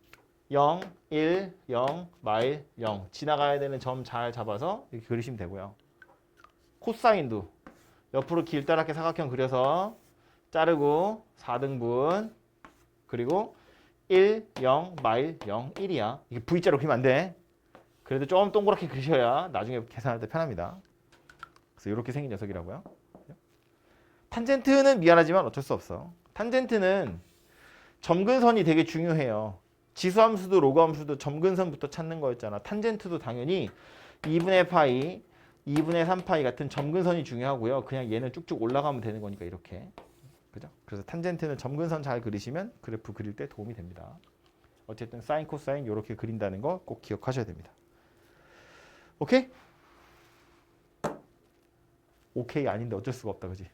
0, 1, 0, 마일 0 지나가야 되는 점 잘 잡아서 이렇게 그리시면 되고요. 코사인도 옆으로 길다랗게 사각형 그려서 자르고 4등분 그리고 1, 0, 마일 0, 1이야. 이게 V자로 그리면 안 돼. 그래도 좀 동그랗게 그리셔야 나중에 계산할 때 편합니다. 그래서 이렇게 생긴 녀석이라고요. 탄젠트는 미안하지만 어쩔 수 없어. 탄젠트는 점근선이 되게 중요해요. 지수함수도 로그함수도 점근선부터 찾는 거였잖아. 탄젠트도 당연히 2분의 파이, 2분의 3파이 같은 점근선이 중요하고요. 그냥 얘는 쭉쭉 올라가면 되는 거니까 이렇게. 그죠? 그래서 탄젠트는 점근선 잘 그리시면 그래프 그릴 때 도움이 됩니다. 어쨌든 사인, 코사인 이렇게 그린다는 거 꼭 기억하셔야 됩니다. 오케이? 오케이 아닌데 어쩔 수가 없다, 그지?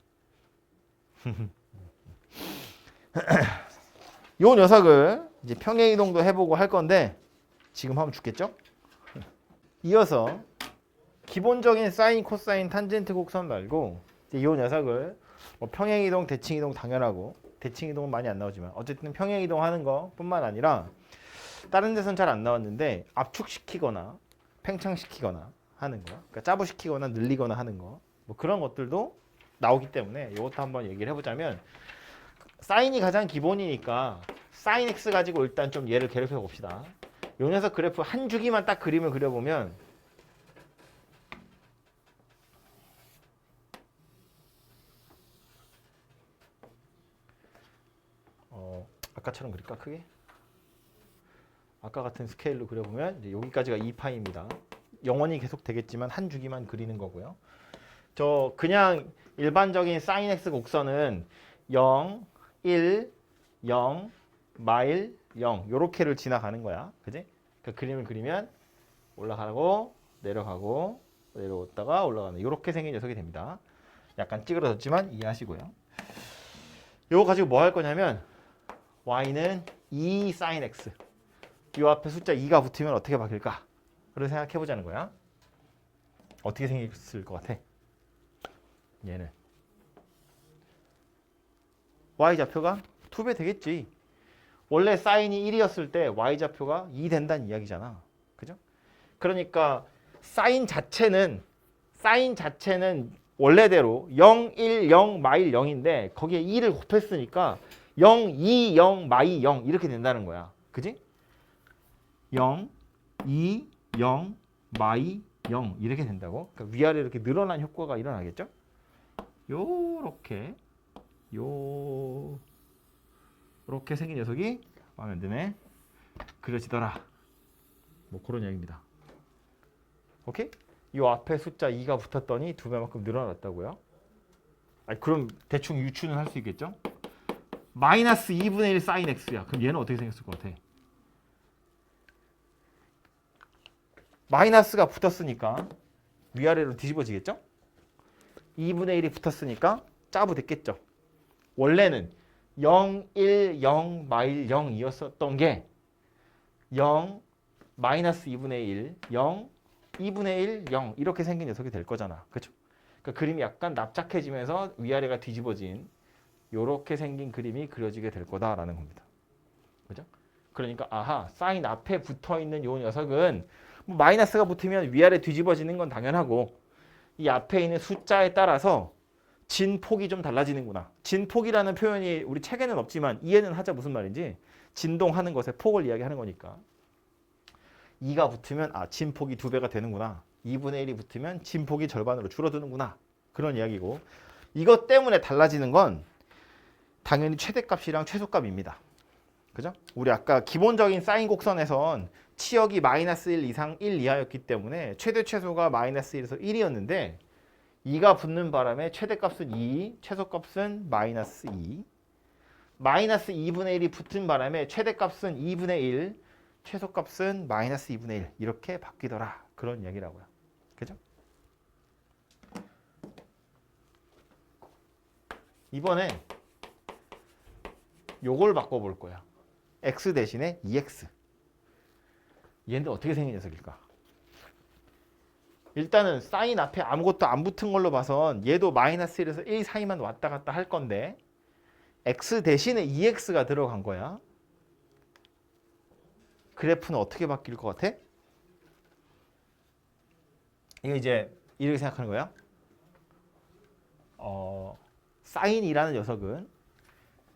요 녀석을 이제 평행이동도 해보고 할 건데 지금 하면 죽겠죠? 이어서 기본적인 사인, 코사인, 탄젠트 곡선 말고 이제 요 녀석을 뭐 평행이동, 대칭이동 당연하고 대칭이동은 많이 안 나오지만 어쨌든 평행이동 하는 거뿐만 아니라 다른 데선 잘 안 나왔는데 압축시키거나 팽창시키거나 하는 거, 그러니까 짜부시키거나 늘리거나 하는 거, 뭐 그런 것들도 나오기 때문에 이것도 한번 얘기를 해보자면 사인이 가장 기본이니까 사인 x 가지고 일단 좀 얘를 괴롭혀 봅시다. 요 녀석 그래프 한 주기만 딱 그림을 그려보면 아까처럼 그릴까 크게? 아까 같은 스케일로 그려보면 이제 여기까지가 2파입니다. 영원히 계속 되겠지만 한 주기만 그리는 거고요. 저 그냥 일반적인 사인 x 곡선은 0, 1, 0, 마일 0 요렇게를 지나가는 거야. 그지? 그 그림을 그리면 올라가고 내려가고 내려오다가 올라가는 요렇게 생긴 녀석이 됩니다. 약간 찌그러졌지만 이해하시고요. 요거 가지고 뭐 할 거냐면 y는 2 sin x 요 앞에 숫자 2가 붙으면 어떻게 바뀔까? 그걸 생각해 보자는 거야. 어떻게 생겼을 것 같아? 얘는 y좌표가 2배 되겠지. 원래 사인이 1이었을 때 y좌표가 2 된다는 이야기잖아. 그죠? 그러니까 사인 자체는 원래대로 0, 1, 0, 마일 0인데 거기에 2를 곱했으니까 0, 2, 0, 마이 0 이렇게 된다는 거야. 그지? 0, 2, 0, 마이 0 이렇게 된다고. 그러니까 위아래 이렇게 늘어난 효과가 일어나겠죠? 요렇게 요렇게 생긴 녀석이 마음에 안 드네. 그려지더라. 뭐 그런 얘기입니다. 오케이? 요 앞에 숫자 2가 붙었더니 2배만큼 늘어났다고요? 아니, 그럼 대충 유추는 할 수 있겠죠? 마이너스 2분의 1 사인 x야. 그럼 얘는 어떻게 생겼을 것 같아? 마이너스가 붙었으니까 위아래로 뒤집어지겠죠? 2분의 1이 붙었으니까 짜부 됐겠죠? 원래는 0, 1, 0, 마일 0이었었던 게 0, 마이너스 2분의 1, 0, 2분의 1, 0 이렇게 생긴 녀석이 될 거잖아. 그렇죠? 그러니까 그림이 약간 납작해지면서 위아래가 뒤집어진 요렇게 생긴 그림이 그려지게 될 거다라는 겁니다. 그죠? 그러니까 아하, 사인 앞에 붙어있는 요 녀석은 뭐 마이너스가 붙으면 위아래 뒤집어지는 건 당연하고 이 앞에 있는 숫자에 따라서 진폭이 좀 달라지는구나. 진폭이라는 표현이 우리 책에는 없지만 이해는 하자. 무슨 말인지 진동하는 것의 폭을 이야기하는 거니까 2가 붙으면 진폭이 2배가 되는구나. 2분의 1이 붙으면 진폭이 절반으로 줄어드는구나. 그런 이야기고 이것 때문에 달라지는 건 당연히 최대값이랑 최소값입니다. 그죠? 우리 아까 기본적인 사인 곡선에선 치역이 마이너스 1 이상 1 이하였기 때문에 최대 최소가 마이너스 1에서 1이었는데 2가 붙는 바람에 최대값은 2, 최소값은 마이너스 2. 마이너스 2분의 1이 붙은 바람에 최대값은 2분의 1, 최소값은 마이너스 2분의 1 이렇게 바뀌더라. 그런 이야기라고요. 그죠? 이번에 요걸 바꿔볼 거야. x 대신에 2x. 얘는 어떻게 생긴 녀석일까? 일단은 사인 앞에 아무것도 안 붙은 걸로 봐선 얘도 마이너스 1에서 1 사이만 왔다 갔다 할 건데 x 대신에 2x가 들어간 거야. 그래프는 어떻게 바뀔 것 같아? 이거 이제 이렇게 생각하는 거야.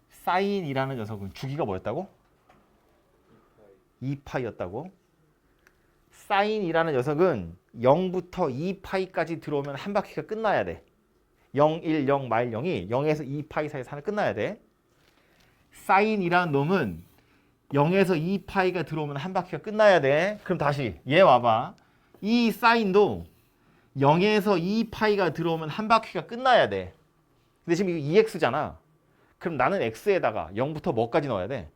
사인이라는 녀석은 주기가 뭐였다고? 2파이였다고. 사인이라는 녀석은 0부터 2파이까지 들어오면 한 바퀴가 끝나야 돼. 0, 1, 0, 마일 0이 0에서 2파이 사이에서 하나 끝나야 돼. 사인이라는 놈은 0에서 2파이가 들어오면 한 바퀴가 끝나야 돼. 그럼 다시 얘 와봐. 이 사인도 0에서 2파이가 들어오면 한 바퀴가 끝나야 돼. 근데 지금 이거 2x잖아. 그럼 나는 x에다가 0부터 뭐까지 넣어야 돼?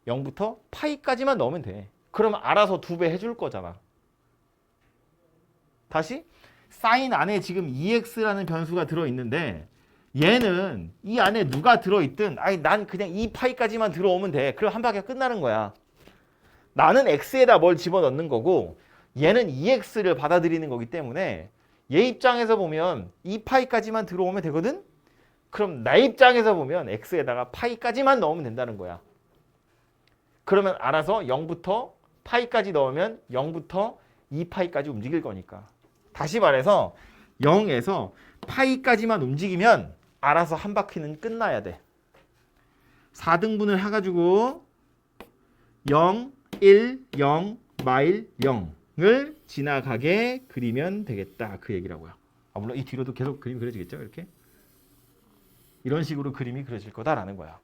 0부터 파이까지만 넣으면 돼. 그럼 알아서 2배 해줄 거잖아. 다시 사인 안에 지금 2x라는 변수가 들어있는데 얘는 이 안에 누가 들어있든 아니 난 그냥 2파이까지만 들어오면 돼. 그럼 한 바퀴가 끝나는 거야. 나는 x에다 뭘 집어넣는 거고 얘는 2x를 받아들이는 거기 때문에 얘 입장에서 보면 2파이까지만 들어오면 되거든? 그럼 나 입장에서 보면 x에다가 파이까지만 넣으면 된다는 거야. 그러면 알아서 0부터 파이까지 넣으면 0부터 2파이까지 움직일 거니까. 다시 말해서 0에서 파이까지만 움직이면 알아서 한 바퀴는 끝나야 돼. 4등분을 해가지고 0, 1, 0, 마일 0을 지나가게 그리면 되겠다. 그 얘기라고요. 물론 이 뒤로도 계속 그림이 그려지겠죠. 이렇게. 이런 식으로 그림이 그려질 거다라는 거야.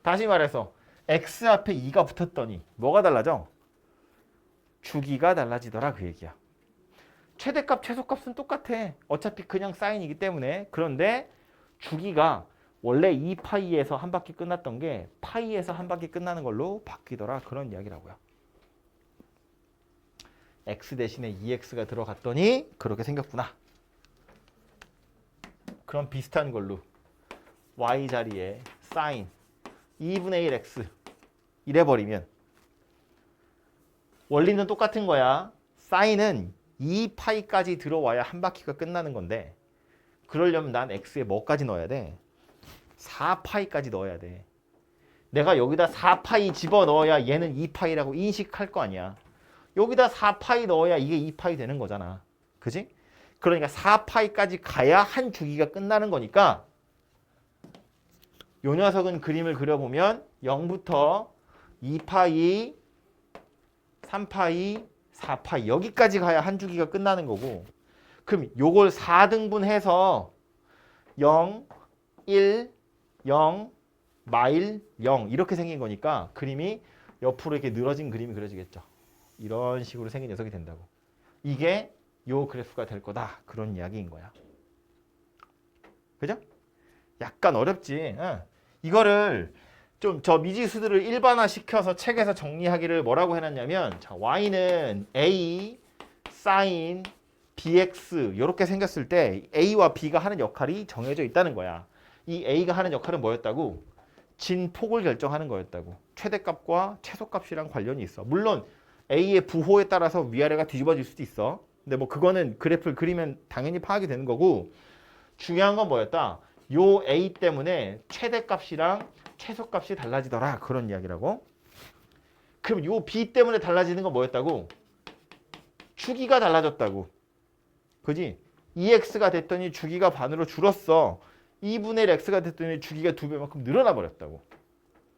다시 말해서 x 앞에 2가 붙었더니 뭐가 달라져? 주기가 달라지더라 그 얘기야. 최대값, 최소값은 똑같아. 어차피 그냥 사인이기 때문에. 그런데 주기가 원래 2파이에서 한 바퀴 끝났던 게 파이에서 한 바퀴 끝나는 걸로 바뀌더라. 그런 이야기라고요. x 대신에 2x가 들어갔더니 그렇게 생겼구나. 그럼 비슷한 걸로 y 자리에 사인 2분의 1x 이래버리면 원리는 똑같은 거야. 사인은 2파이까지 들어와야 한 바퀴가 끝나는 건데 그러려면 난 x에 뭐까지 넣어야 돼? 4파이까지 넣어야 돼. 내가 여기다 4파이 집어넣어야 얘는 2파이라고 인식할 거 아니야. 여기다 4파이 넣어야 이게 2파이 되는 거잖아. 그지? 그러니까 4파이까지 가야 한 주기가 끝나는 거니까 요 녀석은 그림을 그려보면 0부터 2파이, 3파이, 4파이 여기까지 가야 한 주기가 끝나는 거고 그럼 요걸 4등분해서 0, 1, 0, 마일 0 이렇게 생긴 거니까 그림이 옆으로 이렇게 늘어진 그림이 그려지겠죠. 이런 식으로 생긴 녀석이 된다고. 이게 요 그래프가 될 거다. 그런 이야기인 거야. 그죠? 약간 어렵지. 이거를 좀 저 미지수들을 일반화 시켜서 책에서 정리하기를 뭐라고 해놨냐면 자, y는 a sin bx 이렇게 생겼을 때 a와 b가 하는 역할이 정해져 있다는 거야. 이 a가 하는 역할은 뭐였다고? 진폭을 결정하는 거였다고. 최대값과 최소값이랑 관련이 있어. 물론 a의 부호에 따라서 위아래가 뒤집어질 수도 있어. 근데 뭐 그거는 그래프를 그리면 당연히 파악이 되는 거고 중요한 건 뭐였다? 요 a 때문에 최대값이랑 최소값이 달라지더라. 그런 이야기라고. 그럼 요 b 때문에 달라지는 건 뭐였다고? 주기가 달라졌다고. 그지? 2x가 됐더니 주기가 반으로 줄었어. 2분의 1 x가 됐더니 주기가 2배만큼 늘어나 버렸다고.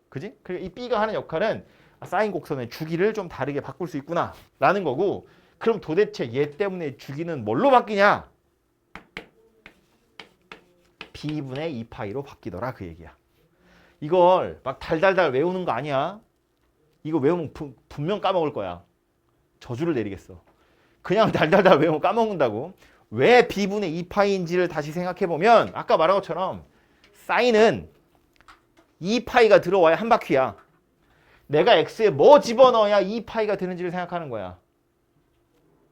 그지? 그러니까 이 b가 하는 역할은 사인 곡선의 주기를 좀 다르게 바꿀 수 있구나 라는 거고 그럼 도대체 얘 때문에 주기는 뭘로 바뀌냐? b분의 2파이로 바뀌더라 그 얘기야. 이걸 막 달달달 외우는 거 아니야. 이거 외우면 분명 까먹을 거야. 저주를 내리겠어. 그냥 달달달 외우면 까먹는다고. 왜 b분의 2파이인지를 다시 생각해보면 아까 말한 것처럼 사인은 2파이가 들어와야 한 바퀴야. 내가 x에 뭐 집어넣어야 2파이가 되는지를 생각하는 거야.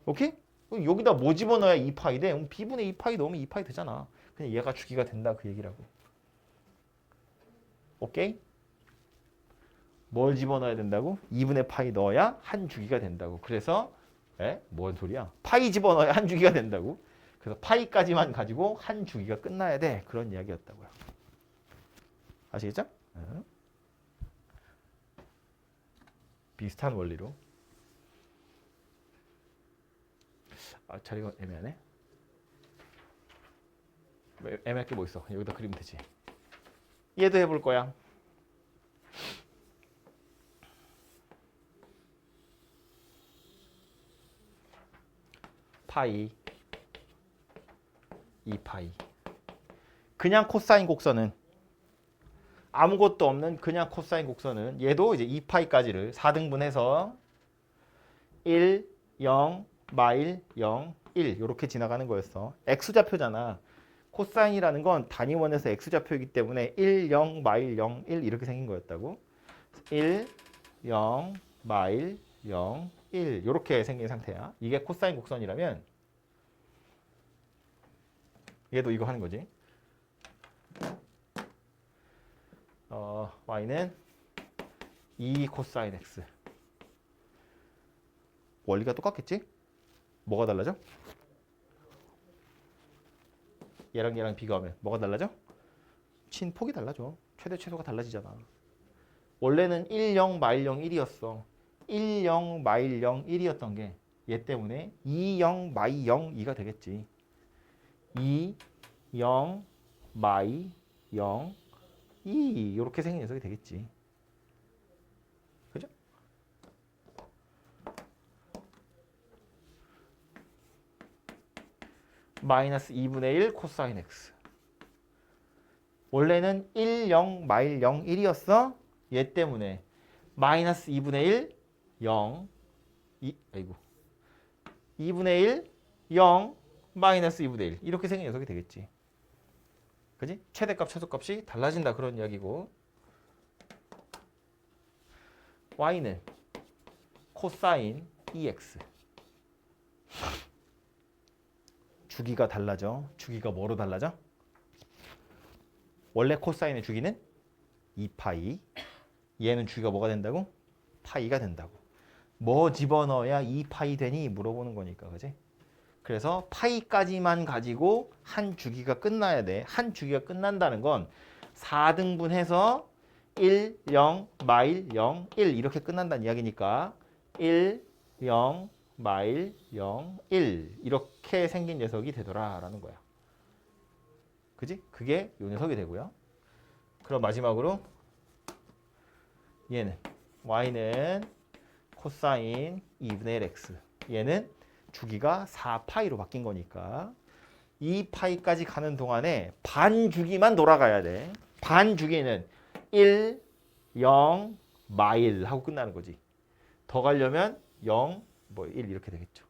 오케이? 여기다 뭐 집어넣어야 2파이 돼? 그럼 b분의 2파이 넣으면 2파이 되잖아. 그냥 얘가 주기가 된다 그 얘기라고. 오케이? 뭘 집어넣어야 된다고? 2분의 파이 넣어야 한 주기가 된다고. 그래서 뭔 소리야? 파이 집어넣어야 한 주기가 된다고. 그래서 파이까지만 가지고 한 주기가 끝나야 돼. 그런 이야기였다고요. 아시겠죠? 비슷한 원리로. 자리가 애매하네. 애매할 게 뭐 있어? 여기다 그리면 되지. 얘도 해볼 거야. 파이 2파이. 그냥 코사인 곡선은 아무것도 없는 그냥 코사인 곡선은 얘도 이제 2파이까지를 4등분해서 1, 0, 마일, 0, 1 이렇게 지나가는 거였어. X좌표잖아. 코사인이라는 건 단위원에서 X좌표이기 때문에 1, 0, 마일, 0, 1 이렇게 생긴 거였다고. 1, 0, 마일, 0, 1 이렇게 생긴 상태야. 이게 코사인 곡선이라면 얘도 이거 하는 거지. y는 2 코사인 x. 원리가 똑같겠지? 뭐가 달라져? 얘랑 얘랑 비교하면 뭐가 달라져? 친폭이 달라져. 최대 최소가 달라지잖아. 원래는 1, 0, 마일 0, 1이었어. 1, 0, 마일 0, 1이었던 게 얘 때문에 2, 0, 마이 0, 2가 되겠지. 2, 0, 마이 0, 2 이렇게 생긴 녀석이 되겠지. 그죠? 마이너스 2분의 1 코사인 x. 원래는 1, 0, 마일 0, 1이었어. 얘 때문에 마이너스 2분의 1, 0, 2분의 1, 0, 마이너스 2분의 1 이렇게 생긴 녀석이 되겠지. 그지? 최대값, 최소값이 달라진다 그런 이야기고. y는 코사인 2x. 주기가 달라져. 주기가 뭐로 달라져? 원래 코사인의 주기는 2파이. 얘는 주기가 뭐가 된다고? 파이가 된다고. 뭐 집어넣어야 2파이 되니? 물어보는 거니까. 그지? 그래서 파이까지만 가지고 한 주기가 끝나야 돼. 한 주기가 끝난다는 건 4등분해서 1, 0, 마일 0, 1 이렇게 끝난다는 이야기니까 1, 0, 마일 0, 1 이렇게 생긴 녀석이 되더라라는 거야. 그지? 그게 요 녀석이 되고요. 그럼 마지막으로 얘는 y는 코사인 2분의 1 x. 얘는 주기가 4파이로 바뀐 거니까 2파이까지 가는 동안에 반 주기만 돌아가야 돼. 반 주기는 1, 0, 마일 하고 끝나는 거지. 더 가려면 0, 1 이렇게 되겠죠.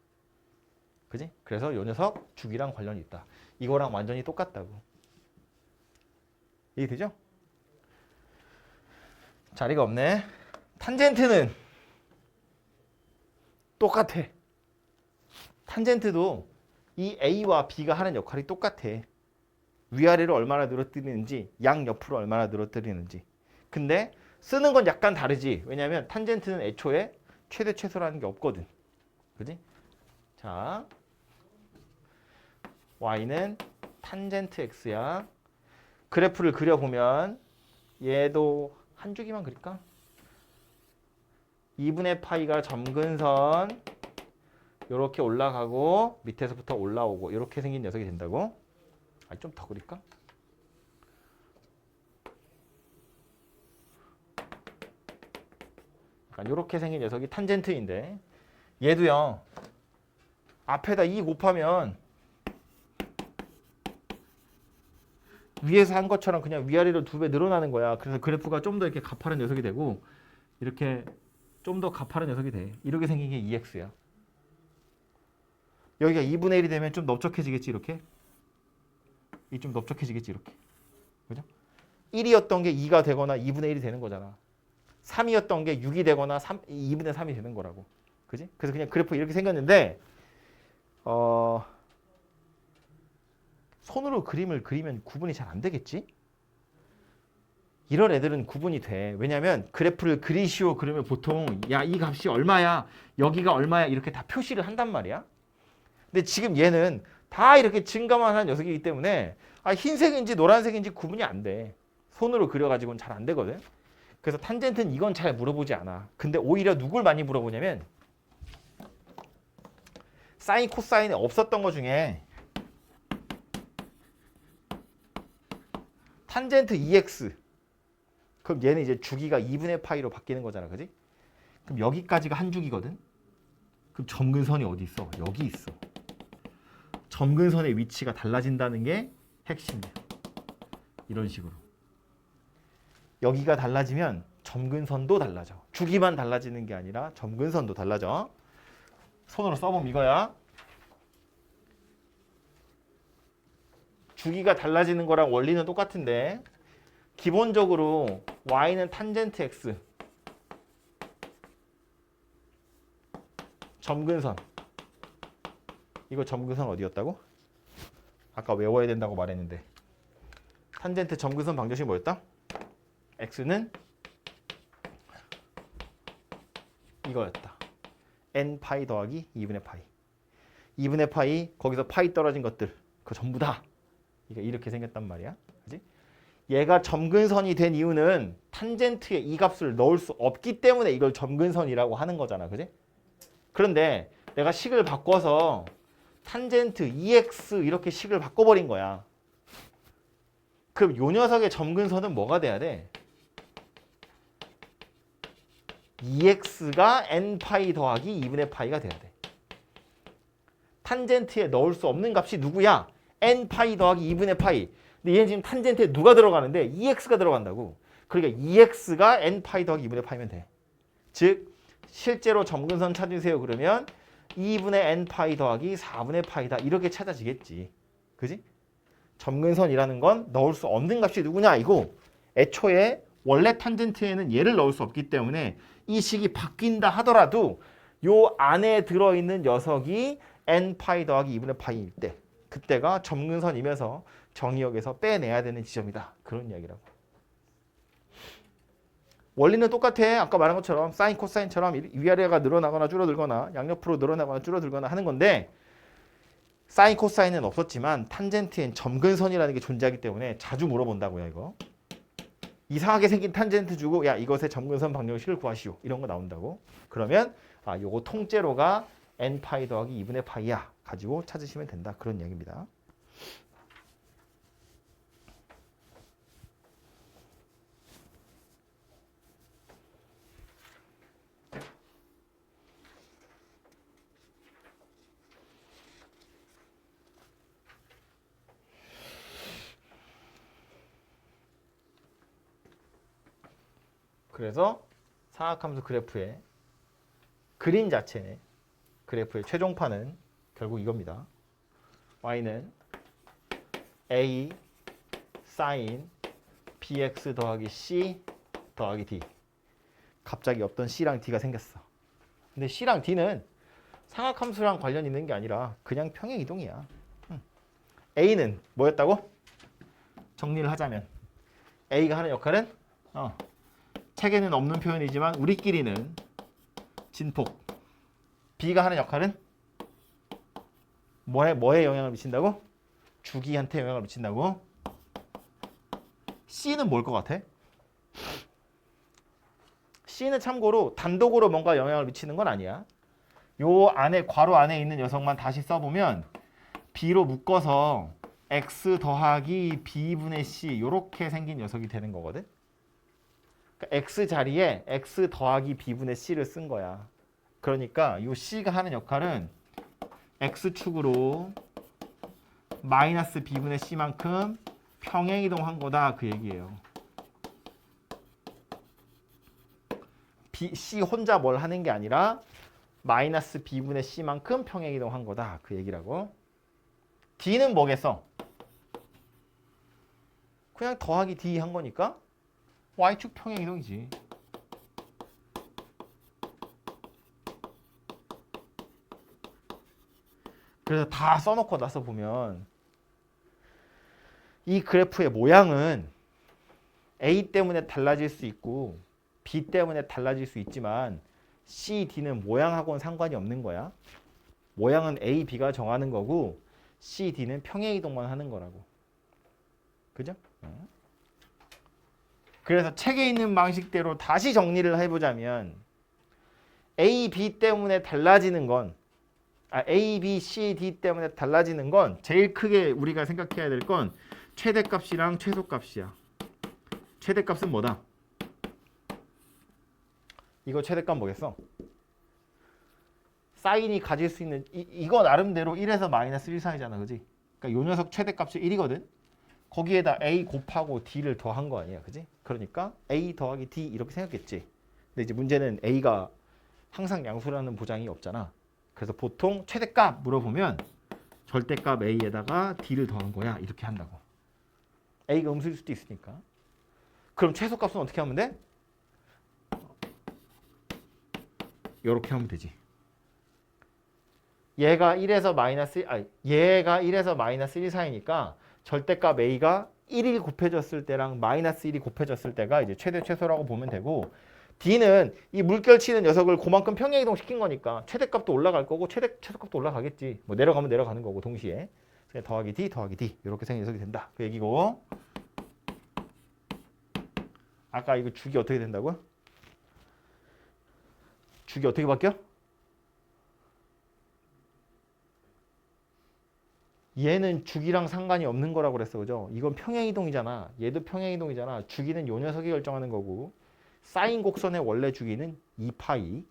그지? 그래서 요 녀석 주기랑 관련이 있다. 이거랑 완전히 똑같다고. 이해되죠? 자리가 없네. 탄젠트는 똑같아. 탄젠트도 이 A와 B가 하는 역할이 똑같아. 위아래로 얼마나 늘어뜨리는지, 양옆으로 얼마나 늘어뜨리는지. 근데 쓰는 건 약간 다르지. 왜냐하면 탄젠트는 애초에 최대 최소라는 게 없거든. 그지? 자, y는 탄젠트 x야. 그래프를 그려보면 얘도 한 주기만 그릴까? 2분의 파이가 점근선 이렇게 올라가고 밑에서부터 올라오고 이렇게 생긴 녀석이 된다고? 좀 더 그릴까? 이렇게 생긴 녀석이 탄젠트인데 얘도요. 앞에다 2 곱하면 위에서 한 것처럼 그냥 위아래로 2배 늘어나는 거야. 그래서 그래프가 좀 더 이렇게 가파른 녀석이 되고 이렇게 좀 더 가파른 녀석이 돼. 이렇게 생긴 게 2x야. 여기가 2분의 1이 되면 좀 넓적해지겠지 이렇게. 이 좀 넓적해지겠지 이렇게. 그죠? 1이었던 게 2가 되거나 2분의 1이 되는 거잖아. 3이었던 게 6이 되거나 2분의 3이 되는 거라고. 그지? 그래서 그냥 그래프 이렇게 생겼는데 손으로 그림을 그리면 구분이 잘 안 되겠지? 이런 애들은 구분이 돼. 왜냐면 그래프를 그리시오 그러면 보통 야, 이 값이 얼마야? 여기가 얼마야? 이렇게 다 표시를 한단 말이야. 근데 지금 얘는 다 이렇게 증가만 한 녀석이기 때문에 흰색인지 노란색인지 구분이 안 돼. 손으로 그려가지고는 잘 안 되거든. 그래서 탄젠트는 이건 잘 물어보지 않아. 근데 오히려 누굴 많이 물어보냐면 사인, 코사인에 없었던 것 중에 탄젠트 2x. 그럼 얘는 이제 주기가 2분의 파이로 바뀌는 거잖아. 그지? 그럼 여기까지가 한 주기거든. 그럼 점근선이 어디 있어? 여기 있어. 점근선의 위치가 달라진다는 게 핵심이야. 이런 식으로. 여기가 달라지면 점근선도 달라져. 주기만 달라지는 게 아니라 점근선도 달라져. 손으로 써보면 이거야. 주기가 달라지는 거랑 원리는 똑같은데 기본적으로 y는 탄젠트 x 점근선. 이거 점근선 어디였다고? 아까 외워야 된다고 말했는데 탄젠트 점근선 방정식이 뭐였다? x는 이거였다. n 파이 더하기 2분의 파이. 2분의 파이 거기서 파이 떨어진 것들 그거 전부 다 이렇게 생겼단 말이야. 그지? 얘가 점근선이 된 이유는 탄젠트에 이 값을 넣을 수 없기 때문에 이걸 점근선이라고 하는 거잖아. 그지? 그런데 내가 식을 바꿔서 탄젠트 2x 이렇게 식을 바꿔버린 거야. 그럼 요 녀석의 점근선은 뭐가 돼야 돼? 2x가 n파이 더하기 2분의 파이가 돼야 돼. 탄젠트에 넣을 수 없는 값이 누구야? n파이 더하기 2분의 파이. 근데 얘는 지금 탄젠트에 누가 들어가는데 2x가 들어간다고. 그러니까 2x가 n파이 더하기 2분의 파이면 돼. 즉 실제로 점근선 찾으세요 그러면 2분의 n파이 더하기 4분의 파이다. 이렇게 찾아지겠지. 그지? 점근선이라는 건 넣을 수 없는 값이 누구냐 이거. 애초에 원래 탄젠트에는 얘를 넣을 수 없기 때문에 이 식이 바뀐다 하더라도 요 안에 들어있는 녀석이 n파이 더하기 2분의 파이일 때 그때가 점근선이면서 정의역에서 빼내야 되는 지점이다. 그런 이야기라고. 원리는 똑같아. 아까 말한 것처럼 사인, 코사인처럼 위아래가 늘어나거나 줄어들거나 양옆으로 늘어나거나 줄어들거나 하는 건데 사인, 코사인은 없었지만 탄젠트엔 점근선이라는 게 존재하기 때문에 자주 물어본다고요. 이거. 이상하게 생긴 탄젠트 주고 야 이것의 점근선 방정식을 구하시오. 이런 거 나온다고. 그러면 요거 통째로가 n파이 더하기 2분의 파이야. 가지고 찾으시면 된다. 그런 이야기입니다. 그래서 사각함수 그래프의 그림 자체네. 그래프의 최종판은 결국 이겁니다. y는 a sin bx 더하기 c 더하기 d. 갑자기 없던 c랑 d가 생겼어. 근데 c랑 d는 상악함수랑 관련 있는 게 아니라 그냥 평행이동이야. a는 뭐였다고? 정리를 하자면 a가 하는 역할은 책에는 없는 표현이지만 우리끼리는 진폭. b가 하는 역할은 뭐에 영향을 미친다고? 주기한테 영향을 미친다고? c는 뭘 것 같아? c는 참고로 단독으로 뭔가 영향을 미치는 건 아니야. 요 안에 괄호 안에 있는 녀석만 다시 써보면 b로 묶어서 x 더하기 b분의 c 요렇게 생긴 녀석이 되는 거거든. 그러니까 x 자리에 x 더하기 b분의 c를 쓴 거야. 그러니까 요 c가 하는 역할은 x축으로 마이너스 b분의 c만큼 평행이동한 거다 그 얘기예요. c 혼자 뭘 하는 게 아니라 마이너스 b분의 c만큼 평행이동한 거다 그 얘기라고. d는 뭐겠어? 그냥 더하기 d 한 거니까 y축 평행이동이지. 그래서 다 써놓고 나서 보면 이 그래프의 모양은 A 때문에 달라질 수 있고 B 때문에 달라질 수 있지만 C, D는 모양하고는 상관이 없는 거야. 모양은 A, B가 정하는 거고 C, D는 평행이동만 하는 거라고. 그죠? 그래서 책에 있는 방식대로 다시 정리를 해보자면 A, B 때문에 달라지는 건 A, B, C, D 때문에 달라지는 건 제일 크게 우리가 생각해야 될 건 최대값이랑 최소값이야. 최대값은 뭐다? 이거 최대값 뭐겠어? 사인이 가질 수 있는 이거 나름대로 1에서 마이너스 1 사이잖아. 그지? 그러니까 요 녀석 최대값이 1이거든. 거기에다 A 곱하고 D를 더한 거 아니야. 그지? 그러니까 A 더하기 D 이렇게 생각했지. 근데 이제 문제는 A가 항상 양수라는 보장이 없잖아. 그래서 보통 최대값 물어보면 절대값 A에다가 D를 더한 거야. 이렇게 한다고. A가 음수일 수도 있으니까. 그럼 최소값은 어떻게 하면 돼? 이렇게 하면 되지. 얘가 1에서 마이너스 1 사이니까 절대값 A가 1이 곱해졌을 때랑 마이너스 1이 곱해졌을 때가 이제 최대 최소라고 보면 되고 D는 이 물결 치는 녀석을 그만큼 평행이동 시킨 거니까 최대값도 올라갈 거고 최소값도 올라가겠지. 뭐 내려가면 내려가는 거고 동시에. 그냥 더하기 D 이렇게 생긴 녀석이 된다. 그 얘기고. 아까 이거 주기 어떻게 된다고요? 주기 어떻게 바뀌어? 얘는 주기랑 상관이 없는 거라고 그랬어. 그죠? 이건 평행이동이잖아. 얘도 평행이동이잖아. 주기는 요 녀석이 결정하는 거고 사인 곡선의 원래 주기는 2파이.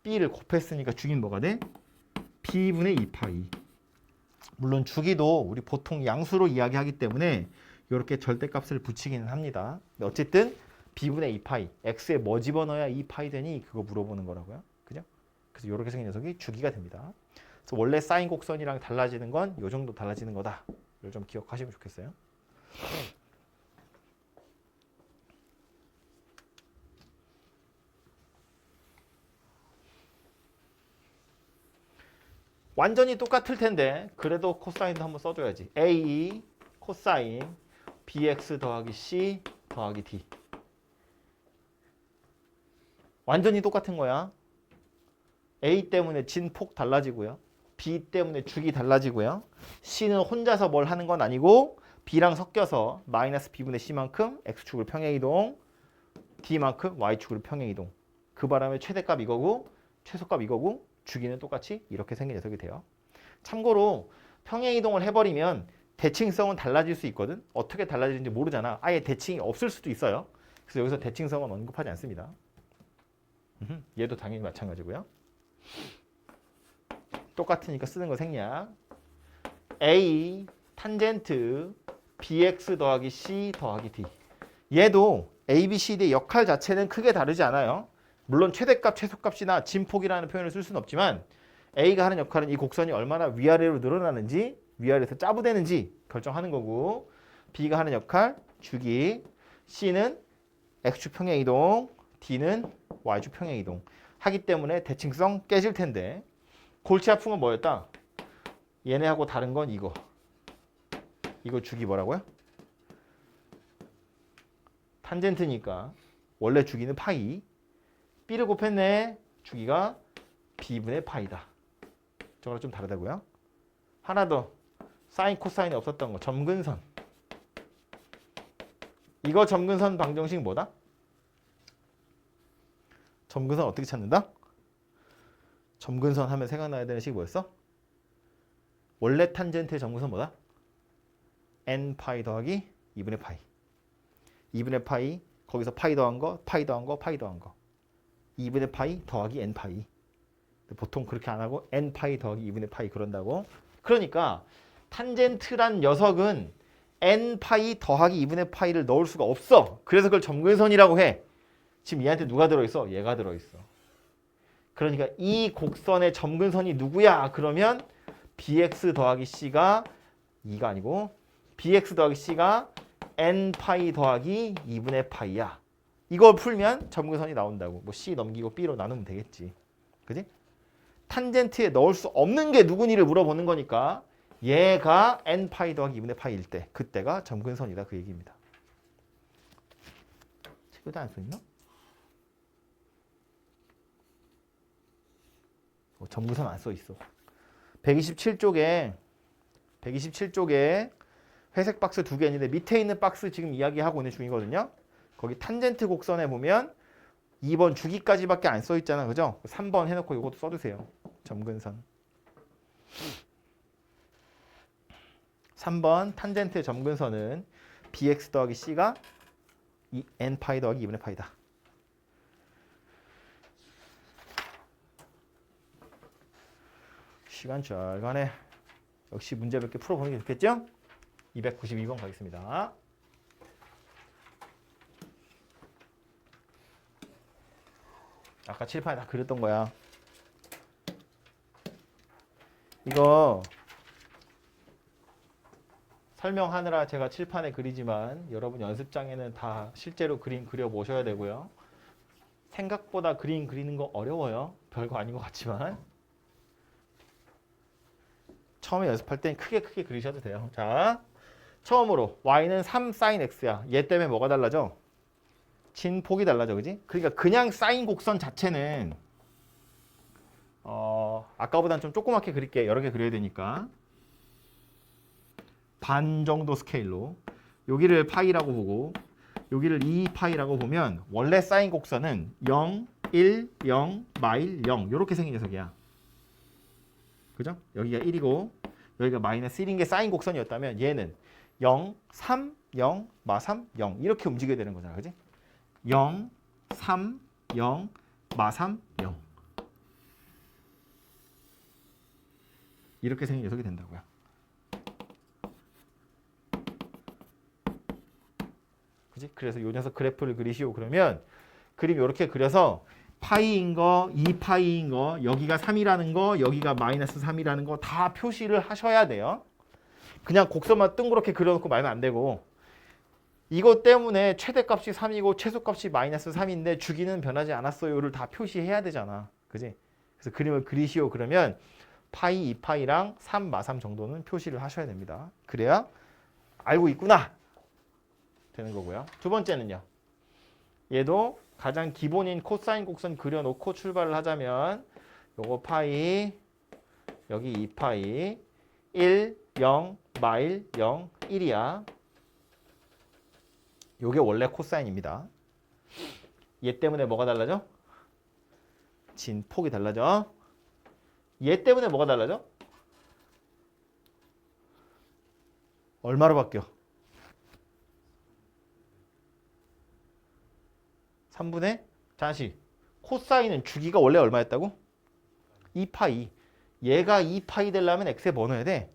B를 곱했으니까 주기는 뭐가 돼? B분의 2파이. 물론 주기도 우리 보통 양수로 이야기하기 때문에 이렇게 절대값을 붙이기는 합니다. 근데 어쨌든 B분의 2파이. X에 뭐 집어넣어야 2파이 되니? 그거 물어보는 거라고요. 그죠? 그래서 이렇게 생긴 녀석이 주기가 됩니다. 그래서 원래 사인 곡선이랑 달라지는 건 이 정도 달라지는 거다. 이걸 좀 기억하시면 좋겠어요. 완전히 똑같을 텐데 그래도 코사인도 한번 써줘야지. A 코사인 bx 더하기 c 더하기 d. 완전히 똑같은 거야. A 때문에 진폭 달라지고요. B 때문에 주기 달라지고요. C는 혼자서 뭘 하는 건 아니고 B랑 섞여서 마이너스 B분의 C만큼 X축으로 평행이동, D만큼 Y축으로 평행이동. 그 바람에 최대값 이거고 최소값 이거고 주기는 똑같이 이렇게 생긴 녀석이 돼요. 참고로 평행이동을 해버리면 대칭성은 달라질 수 있거든. 어떻게 달라지는지 모르잖아. 아예 대칭이 없을 수도 있어요. 그래서 여기서 대칭성은 언급하지 않습니다. 얘도 당연히 마찬가지고요. 똑같으니까 쓰는 거 생략. A 탄젠트 bx 더하기 c 더하기 d. 얘도 a, b, c, d의 역할 자체는 크게 다르지 않아요. 물론 최대값, 최소값이나 진폭이라는 표현을 쓸 수는 없지만 A가 하는 역할은 이 곡선이 얼마나 위아래로 늘어나는지 위아래에서 짜부되는지 결정하는 거고 B가 하는 역할, 주기, C는 X축 평행이동, D는 Y축 평행이동 하기 때문에 대칭성 깨질 텐데 골치 아픈 건 뭐였다? 얘네하고 다른 건 이거. 이거 주기 뭐라고요? 탄젠트니까 원래 주기는 파이. B를 곱했네. 주기가 B분의 파이다. 저거랑 좀 다르다고요? 하나 더. 사인, 코사인이 없었던 거. 점근선. 이거 점근선 방정식 뭐다? 점근선 어떻게 찾는다? 점근선 하면 생각나야 되는 식이 뭐였어? 원래 탄젠트의 점근선 뭐다? n 파이 더하기 2분의 파이. 2분의 파이, 거기서 파이 더한 거, 파이 더한 거, 파이 더한 거. 2분의 파이 더하기 n 파이. 보통 그렇게 안 하고 n 파이 더하기 2분의 파이 그런다고. 그러니까 탄젠트란 녀석은 n 파이 더하기 2분의 파이를 넣을 수가 없어. 그래서 그걸 점근선이라고 해. 지금 얘한테 누가 들어있어? 얘가 들어있어. 그러니까 이 곡선의 점근선이 누구야? 그러면 bx 더하기 c가 2가 아니고 bx 더하기 c가 n 파이 더하기 2분의 파이야. 이걸 풀면 점근선이 나온다고. 뭐 c 넘기고 b로 나누면 되겠지. 그지? 탄젠트에 넣을 수 없는 게 누구니를 물어보는 거니까 얘가 n파이 더하기 2분의 파이일 때 그때가 점근선이다 그 얘기입니다. 책에도 안 써있나? 점근선 안 써있어. 127쪽에 회색 박스 2개 있는데 밑에 있는 박스 지금 이야기하고 있는 중이거든요. 거기 탄젠트 곡선에 보면 2번 주기까지밖에 안 써있잖아. 그죠? 3번 해놓고 이것도 써주세요. 점근선. 3번 탄젠트의 점근선은 bx 더하기 c가 n파이 더하기 2분의 파이다. 시간 잘 가네. 역시 문제 몇 개 풀어보는 게 좋겠죠? 292번 가겠습니다. 아까 칠판에 다 그렸던 거야. 이거 설명하느라 제가 칠판에 그리지만 여러분 연습장에는 다 실제로 그림 그려보셔야 되고요. 생각보다 그림 그리는 거 어려워요. 별거 아닌 것 같지만. 처음에 연습할 땐 크게 그리셔도 돼요. 자, 처음으로 y는 3 sin x야. 얘 때문에 뭐가 달라져? 진폭이 달라져, 그지? 그러니까 그냥 사인 곡선 자체는 아까보다는 좀 조그맣게 그릴게. 여러 개 그려야 되니까. 반 정도 스케일로 여기를 파이라고 보고 여기를 2파이라고 보면 원래 사인 곡선은 0, 1, 0, 마일 0 이렇게 생긴 녀석이야. 그죠? 여기가 1이고 여기가 마이너스 1인 게 사인 곡선이었다면 얘는 0, 3, 0, 마 3, 0 이렇게 움직여야 되는 거잖아. 그지? 0, 3, 0, 마 3, 0 이렇게 생긴 녀석이 된다고요. 그지? 그래서 요 녀석 그래프를 그리시오. 그러면 그림 이렇게 그려서 파이인 거, 2파이인 거, 여기가 3이라는 거, 여기가 마이너스 3이라는 거 다 표시를 하셔야 돼요. 그냥 곡선만 둥그렇게 그려놓고 말면 안 되고 이것 때문에 최대값이 3이고 최소값이 마이너스 3인데 주기는 변하지 않았어요를 다 표시해야 되잖아. 그지? 그래서 그림을 그리시오. 그러면 파이, 2파이랑 3, 마3 정도는 표시를 하셔야 됩니다. 그래야 알고 있구나 되는 거고요. 두 번째는요. 얘도 가장 기본인 코사인 곡선 그려놓고 출발을 하자면 요거 파이, 여기 2파이, 1, 0, 마일, 0, 1이야. 요게 원래 코사인입니다. 얘 때문에 뭐가 달라져? 진폭이 달라져. 얘 때문에 뭐가 달라져? 얼마로 바뀌어? 3분의 다시 코사인은 주기가 원래 얼마였다고? 2파이. 얘가 2파이 되려면 x에 뭐 넣어야 돼?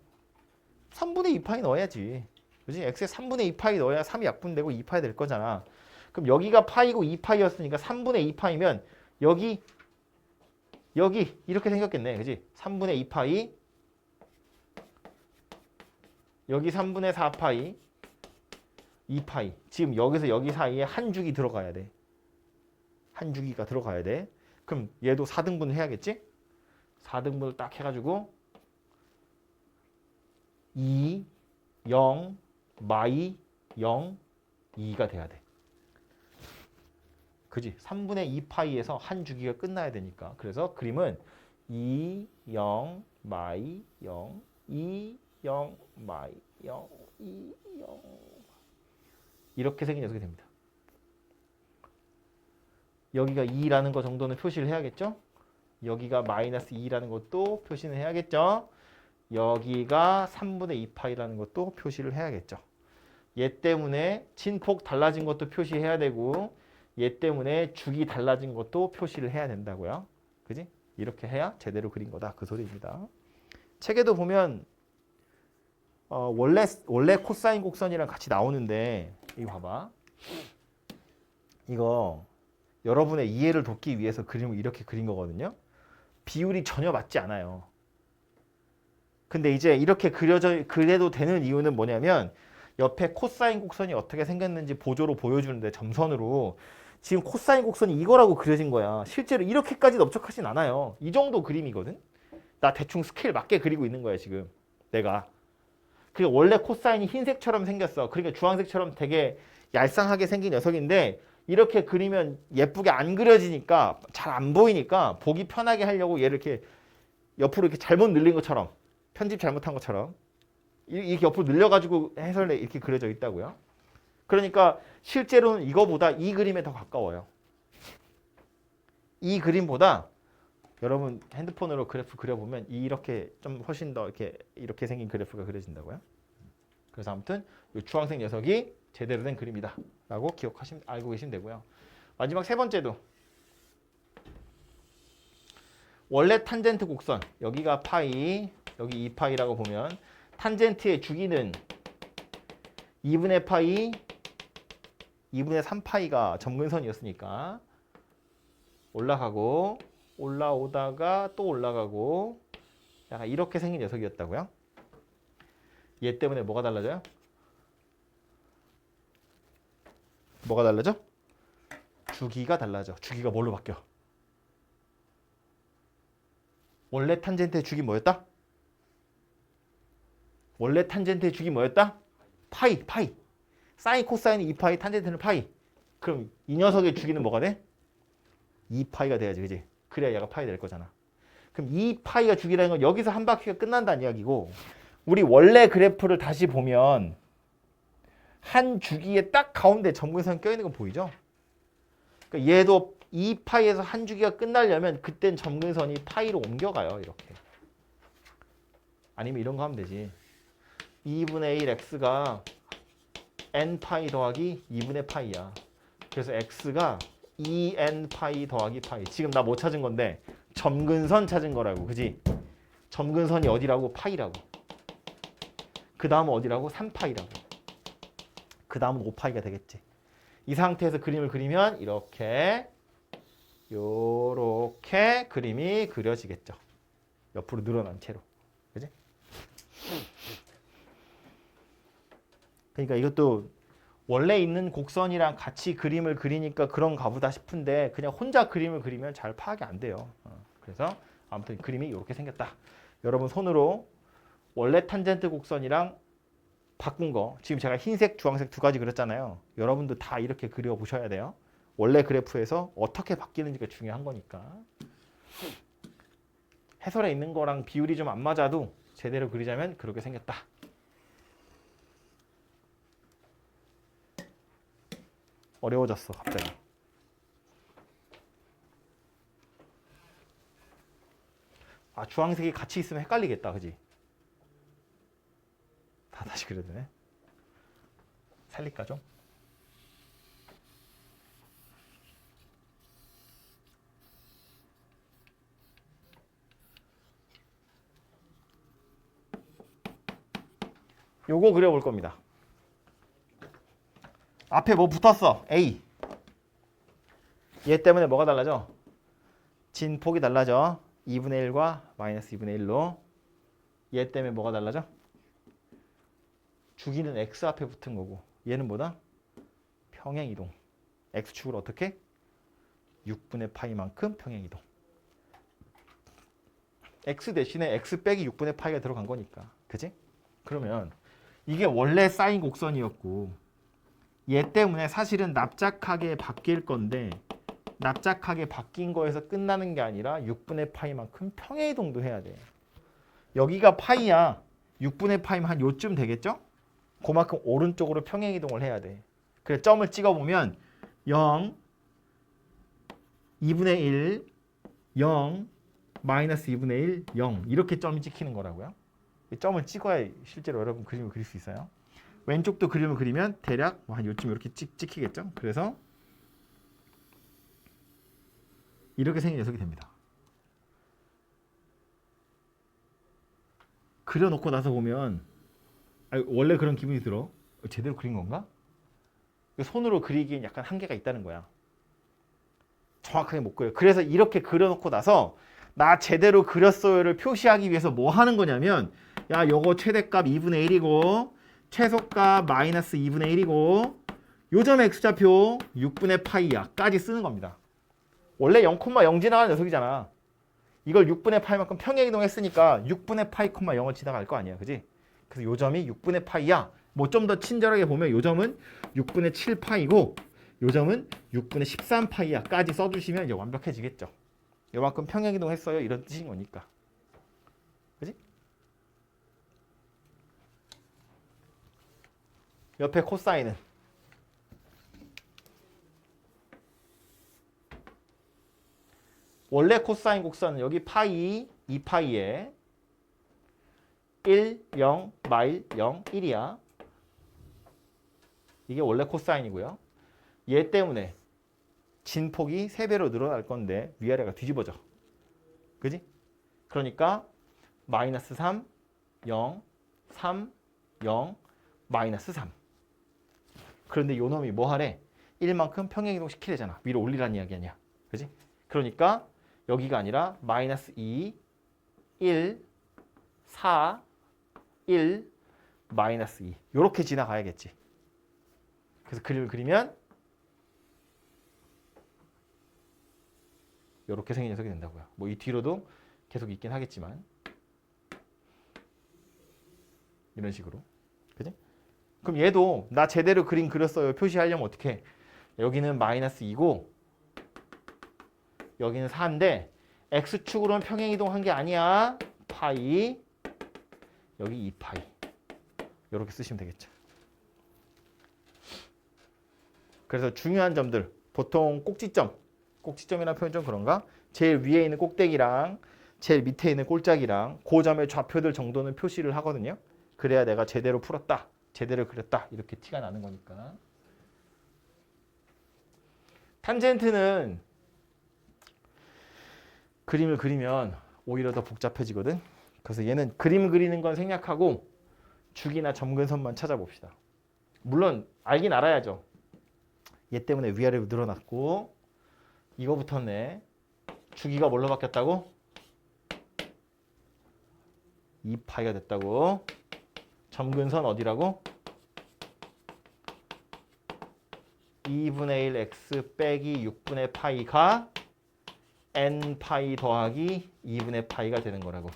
3분의 2파이 넣어야지. 그지? x에 3분의 2파이 넣어야 3이 약분되고 2파이 될 거잖아. 그럼 여기가 파이고 2파이였으니까 3분의 2파이면 여기 이렇게 생겼겠네. 그지? 3분의 2파이 여기 3분의 4파이 2파이. 지금 여기서 여기 사이에 한 주기 들어가야 돼. 한 주기가 들어가야 돼. 그럼 얘도 4등분을 해야겠지? 4등분을 딱 해가지고 2, 0, 마이, 0, 2가 돼야 돼. 그지? 3분의 2파이에서 한 주기가 끝나야 되니까. 그래서 그림은 2, 0, 마이, 0, 2, 0, 마이, 0, 2, 0 이렇게 생긴 녀석이 됩니다. 여기가 2라는 거 정도는 표시를 해야겠죠? 여기가 마이너스 2라는 것도 표시는 해야겠죠? 여기가 3분의 2파이라는 것도 표시를 해야겠죠? 얘 때문에 진폭 달라진 것도 표시해야 되고 얘 때문에 주기 달라진 것도 표시를 해야 된다고요. 그지? 이렇게 해야 제대로 그린 거다. 그 소리입니다. 책에도 보면 원래 코사인 곡선이랑 같이 나오는데 이거 봐봐. 이거 여러분의 이해를 돕기 위해서 그림을 이렇게 그린 거거든요. 비율이 전혀 맞지 않아요. 근데 이제 이렇게 그려도 되는 이유는 뭐냐면 옆에 코사인 곡선이 어떻게 생겼는지 보조로 보여주는데 점선으로 지금 코사인 곡선이 이거라고 그려진 거야. 실제로 이렇게까지 넓적하진 않아요. 이 정도 그림이거든. 나 대충 스케일 맞게 그리고 있는 거야 지금 내가. 그리고 원래 코사인이 흰색처럼 생겼어. 그러니까 주황색처럼 되게 얄쌍하게 생긴 녀석인데 이렇게 그리면 예쁘게 안 그려지니까 잘 안 보이니까 보기 편하게 하려고 얘를 이렇게 옆으로 이렇게 잘못 늘린 것처럼 편집 잘못한 것처럼 이렇게 옆으로 늘려가지고 해설에 이렇게 그려져 있다고요. 그러니까 실제로는 이거보다 이 그림에 더 가까워요. 이 그림보다 여러분 핸드폰으로 그래프 그려보면 이렇게 좀 훨씬 더 이렇게 생긴 그래프가 그려진다고요. 그래서 아무튼 이 주황색 녀석이 제대로 된 그림이다 라고 알고 계시면 되고요. 마지막 세 번째도 원래 탄젠트 곡선 여기가 파이 여기 2파이라고 보면 탄젠트의 주기는 2분의 파이 2분의 3파이가 점근선이었으니까 올라가고 올라오다가 또 올라가고 약간 이렇게 생긴 녀석이었다고요. 얘 때문에 뭐가 달라져요? 뭐가 달라져? 주기가 달라져. 주기가 뭘로 바뀌어? 원래 탄젠트의 주기 뭐였다? 원래 탄젠트의 주기 뭐였다? 파이. 사인 코사인이 2파이, 탄젠트는 파이. 그럼 이 녀석의 주기는 뭐가 돼? 2파이가 돼야지, 그지? 그래야 얘가 파이 될 거잖아. 그럼 2파이가 주기라는 건 여기서 한 바퀴가 끝난다는 이야기고 우리 원래 그래프를 다시 보면 한 주기에 딱 가운데 점근선 껴있는 거 보이죠? 그러니까 얘도 2파이에서 한 주기가 끝나려면 그땐 점근선이 파이로 옮겨가요. 이렇게. 아니면 이런 거 하면 되지. 2분의 1 x가 n파이 더하기 2분의 파이야. 그래서 x가 2n파이 더하기 파이. 지금 나 뭐 찾은 건데 점근선 찾은 거라고. 그지? 점근선이 어디라고? 파이라고. 그 다음은 어디라고? 3파이라고. 그 다음은 5파이가 되겠지. 이 상태에서 그림을 그리면 이렇게 요렇게 그림이 그려지겠죠. 옆으로 늘어난 채로. 그지? 그러니까 이것도 원래 있는 곡선이랑 같이 그림을 그리니까 그런가 보다 싶은데 그냥 혼자 그림을 그리면 잘 파악이 안 돼요. 그래서 아무튼 그림이 이렇게 생겼다. 여러분 손으로 원래 탄젠트 곡선이랑 바꾼 거 지금 제가 흰색, 주황색 두 가지 그렸잖아요. 여러분도 다 이렇게 그려보셔야 돼요. 원래 그래프에서 어떻게 바뀌는지가 중요한 거니까. 해설에 있는 거랑 비율이 좀 안 맞아도 제대로 그리자면 그렇게 생겼다. 어려워졌어 갑자기. 아 주황색이 같이 있으면 헷갈리겠다. 그지? 다 다시 그려야 되네. 살릴까 좀? 요거 그려볼 겁니다. 앞에 뭐 붙었어? A. 얘 때문에 뭐가 달라져? 진폭이 달라져. 2분의 1과 마이너스 2분의 1로. 얘 때문에 뭐가 달라져? 주기는 X 앞에 붙은 거고 얘는 뭐다? 평행이동. X축을 어떻게? 6분의 파이만큼 평행이동. X 대신에 X 빼기 6분의 파이가 들어간 거니까. 그지? 그러면 이게 원래 사인 곡선이었고 얘 때문에 사실은 납작하게 바뀔 건데 납작하게 바뀐 거에서 끝나는 게 아니라 6분의 파이만큼 평행이동도 해야 돼. 여기가 파이야. 6분의 파이면 한 요쯤 되겠죠? 그만큼 오른쪽으로 평행이동을 해야 돼. 그래서 점을 찍어보면 0, 2분의 1, 0, 마이너스 2분의 1, 0 이렇게 점이 찍히는 거라고요. 점을 찍어야 실제로 여러분 그림을 그릴 수 있어요. 왼쪽도 그림을 그리면 대략 한 요쯤 이렇게 찍히겠죠. 그래서 이렇게 생긴 녀석이 됩니다. 그려놓고 나서 보면 원래 그런 기분이 들어. 제대로 그린 건가? 손으로 그리기엔 약간 한계가 있다는 거야. 정확하게 못 그려요. 그래서 이렇게 그려놓고 나서 나 제대로 그렸어요를 표시하기 위해서 뭐 하는 거냐면 야 요거 최대값 2분의 1이고 최소값 마이너스 2분의 1이고 요 점의 x좌표 6분의 파이야까지 쓰는 겁니다. 원래 0,0 지나가는 녀석이잖아. 이걸 6분의 파이만큼 평행 이동했으니까 6분의 파이, 0을 지나갈 거 아니야. 그지? 그래서 요 점이 6분의 파이야. 뭐 좀 더 친절하게 보면 요 점은 6분의 7파이고 요 점은 6분의 13파이야까지 써주시면 이제 완벽해지겠죠. 요만큼 평행 이동했어요. 이런 뜻인 거니까. 그지? 옆에 코사인은 원래 코사인 곡선은 여기 파이 2파이에 1, 0, 마일 0, 1이야. 이게 원래 코사인이고요. 얘 때문에 진폭이 3배로 늘어날 건데 위아래가 뒤집어져. 그지? 그러니까 마이너스 3, 0, 3, 0, 마이너스 3. 그런데 요 놈이 뭐 하래? 1만큼 평행이동 시키래잖아. 위로 올리라는 이야기 아니야. 그지? 그러니까 여기가 아니라 마이너스 2, 1, 4, 1, 마이너스 2 요렇게 지나가야겠지. 그래서 그림을 그리면 요렇게 생긴 녀석이 된다고요. 뭐 이 뒤로도 계속 있긴 하겠지만 이런 식으로. 그지? 그럼 얘도 나 제대로 그림 그렸어요. 표시하려면 어떻게 해? 여기는 마이너스 2고 여기는 4인데 x축으로는 평행 이동한 게 아니야. 파이 여기 2파이 이렇게 쓰시면 되겠죠. 그래서 중요한 점들 보통 꼭지점이라는 표현 좀 그런가? 제일 위에 있는 꼭대기랑 제일 밑에 있는 꼴짝이랑 그 점의 좌표들 정도는 표시를 하거든요. 그래야 내가 제대로 풀었다, 제대로 그렸다 이렇게 티가 나는 거니까. 탄젠트는 그림을 그리면 오히려 더 복잡해지거든. 그래서 얘는 그림 그리는 건 생략하고 주기나 점근선만 찾아봅시다. 물론 알긴 알아야죠. 얘 때문에 위아래로 늘어났고 이거 붙었네. 주기가 뭘로 바뀌었다고? 2파이가 됐다고. 점근선 어디라고? 2분의 1 x 빼기 6분의 파이가 n파이 더하기 2분의 파이가 되는 거라고.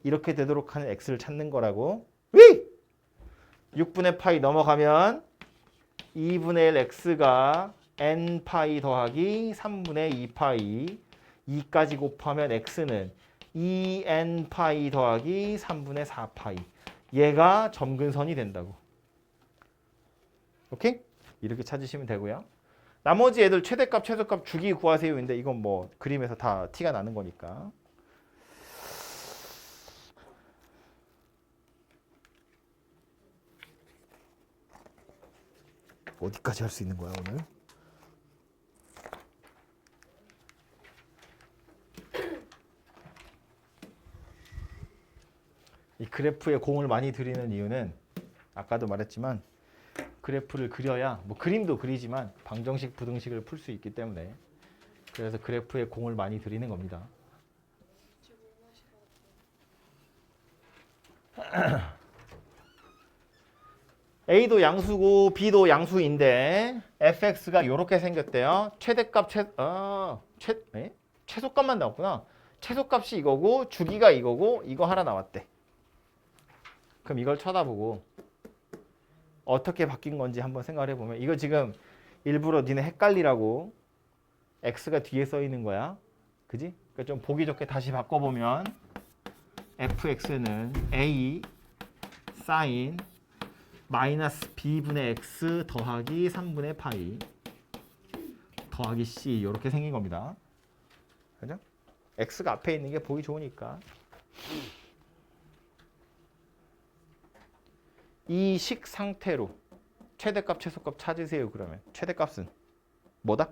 이렇게 되도록 하는 x를 찾는 거라고. 위! 6분의 파이 넘어가면 2분의 1 x가 n파이 더하기 3분의 2파이 2까지 곱하면 x는 2n파이 더하기 3분의 4파이 얘가 점근선이 된다고. 오케이? 이렇게 찾으시면 되고요. 나머지 애들 최대값, 최소값 주기 구하세요인데 이건 뭐 그림에서 다 티가 나는 거니까. 어디까지 할 수 있는 거야 오늘? 이 그래프에 공을 많이 들이는 이유는 아까도 말했지만 그래프를 그려야 뭐 그림도 그리지만 방정식, 부등식을 풀 수 있기 때문에 그래서 그래프에 공을 많이 들이는 겁니다. A도 양수고 B도 양수인데 fx가 이렇게 생겼대요. 최대값, 최소값만 나왔구나. 최소값이 이거고 주기가 이거고 이거 하나 나왔대. 그럼 이걸 쳐다보고 어떻게 바뀐 건지 한번 생각을 해보면 이거 지금 일부러 니네 헷갈리라고 x가 뒤에 써 있는 거야. 그지? 그러니까 좀 보기 좋게 다시 바꿔보면 fx는 a 사인 마이너스 b분의 x 더하기 3분의 파이 더하기 c 이렇게 생긴 겁니다. 그죠? x가 앞에 있는 게 보기 좋으니까. 이 식 상태로 최대값, 최소값 찾으세요. 그러면 최대값은 뭐다?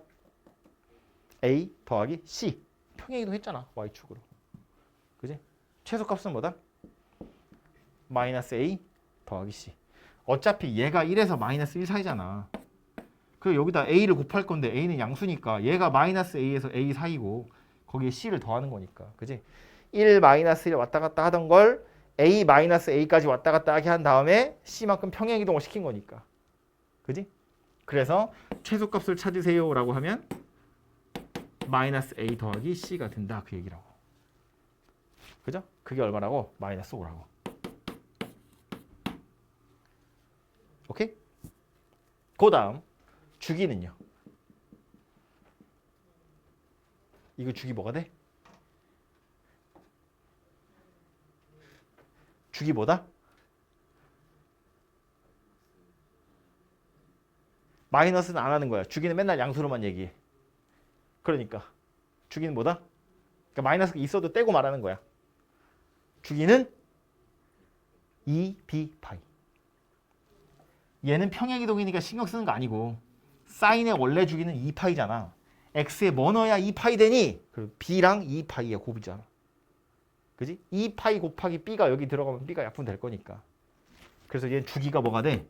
a 더하기 c 평행이동 했잖아. y축으로. 그지? 최소값은 뭐다? 마이너스 a 더하기 c. 어차피 얘가 1에서 마이너스 1 사이잖아. 그리고 여기다 a를 곱할 건데 a는 양수니까 얘가 마이너스 a에서 a 사이고 거기에 c를 더하는 거니까. 그지? 1 마이너스 1 왔다 갔다 하던 걸 A-A까지 왔다 갔다 하게 한 다음에 C만큼 평행이동을 시킨 거니까. 그지? 그래서 최소값을 찾으세요라고 하면 마이너스 A 더하기 C가 된다. 그 얘기라고. 그죠? 그게 얼마라고? 마이너스 5라고. 오케이? 그 다음 주기는요. 이거 주기 뭐가 돼? 주기 뭐다? 마이너스는 안 하는 거야. 주기는 맨날 양수로만 얘기해. 그러니까 주기는 뭐다? 그러니까 마이너스가 있어도 떼고 말하는 거야. 주기는 2b 파이. 얘는 평행이동이니까 신경 쓰는 거 아니고 사인의 원래 주기는 2파이잖아. x에 뭐 넣어야 2파이 되니? 그리고 b랑 2파이야 곱이잖아. 그지? 2파이 곱하기 b가 여기 들어가면 b가 약분 될 거니까. 그래서 얘는 주기가 뭐가 돼?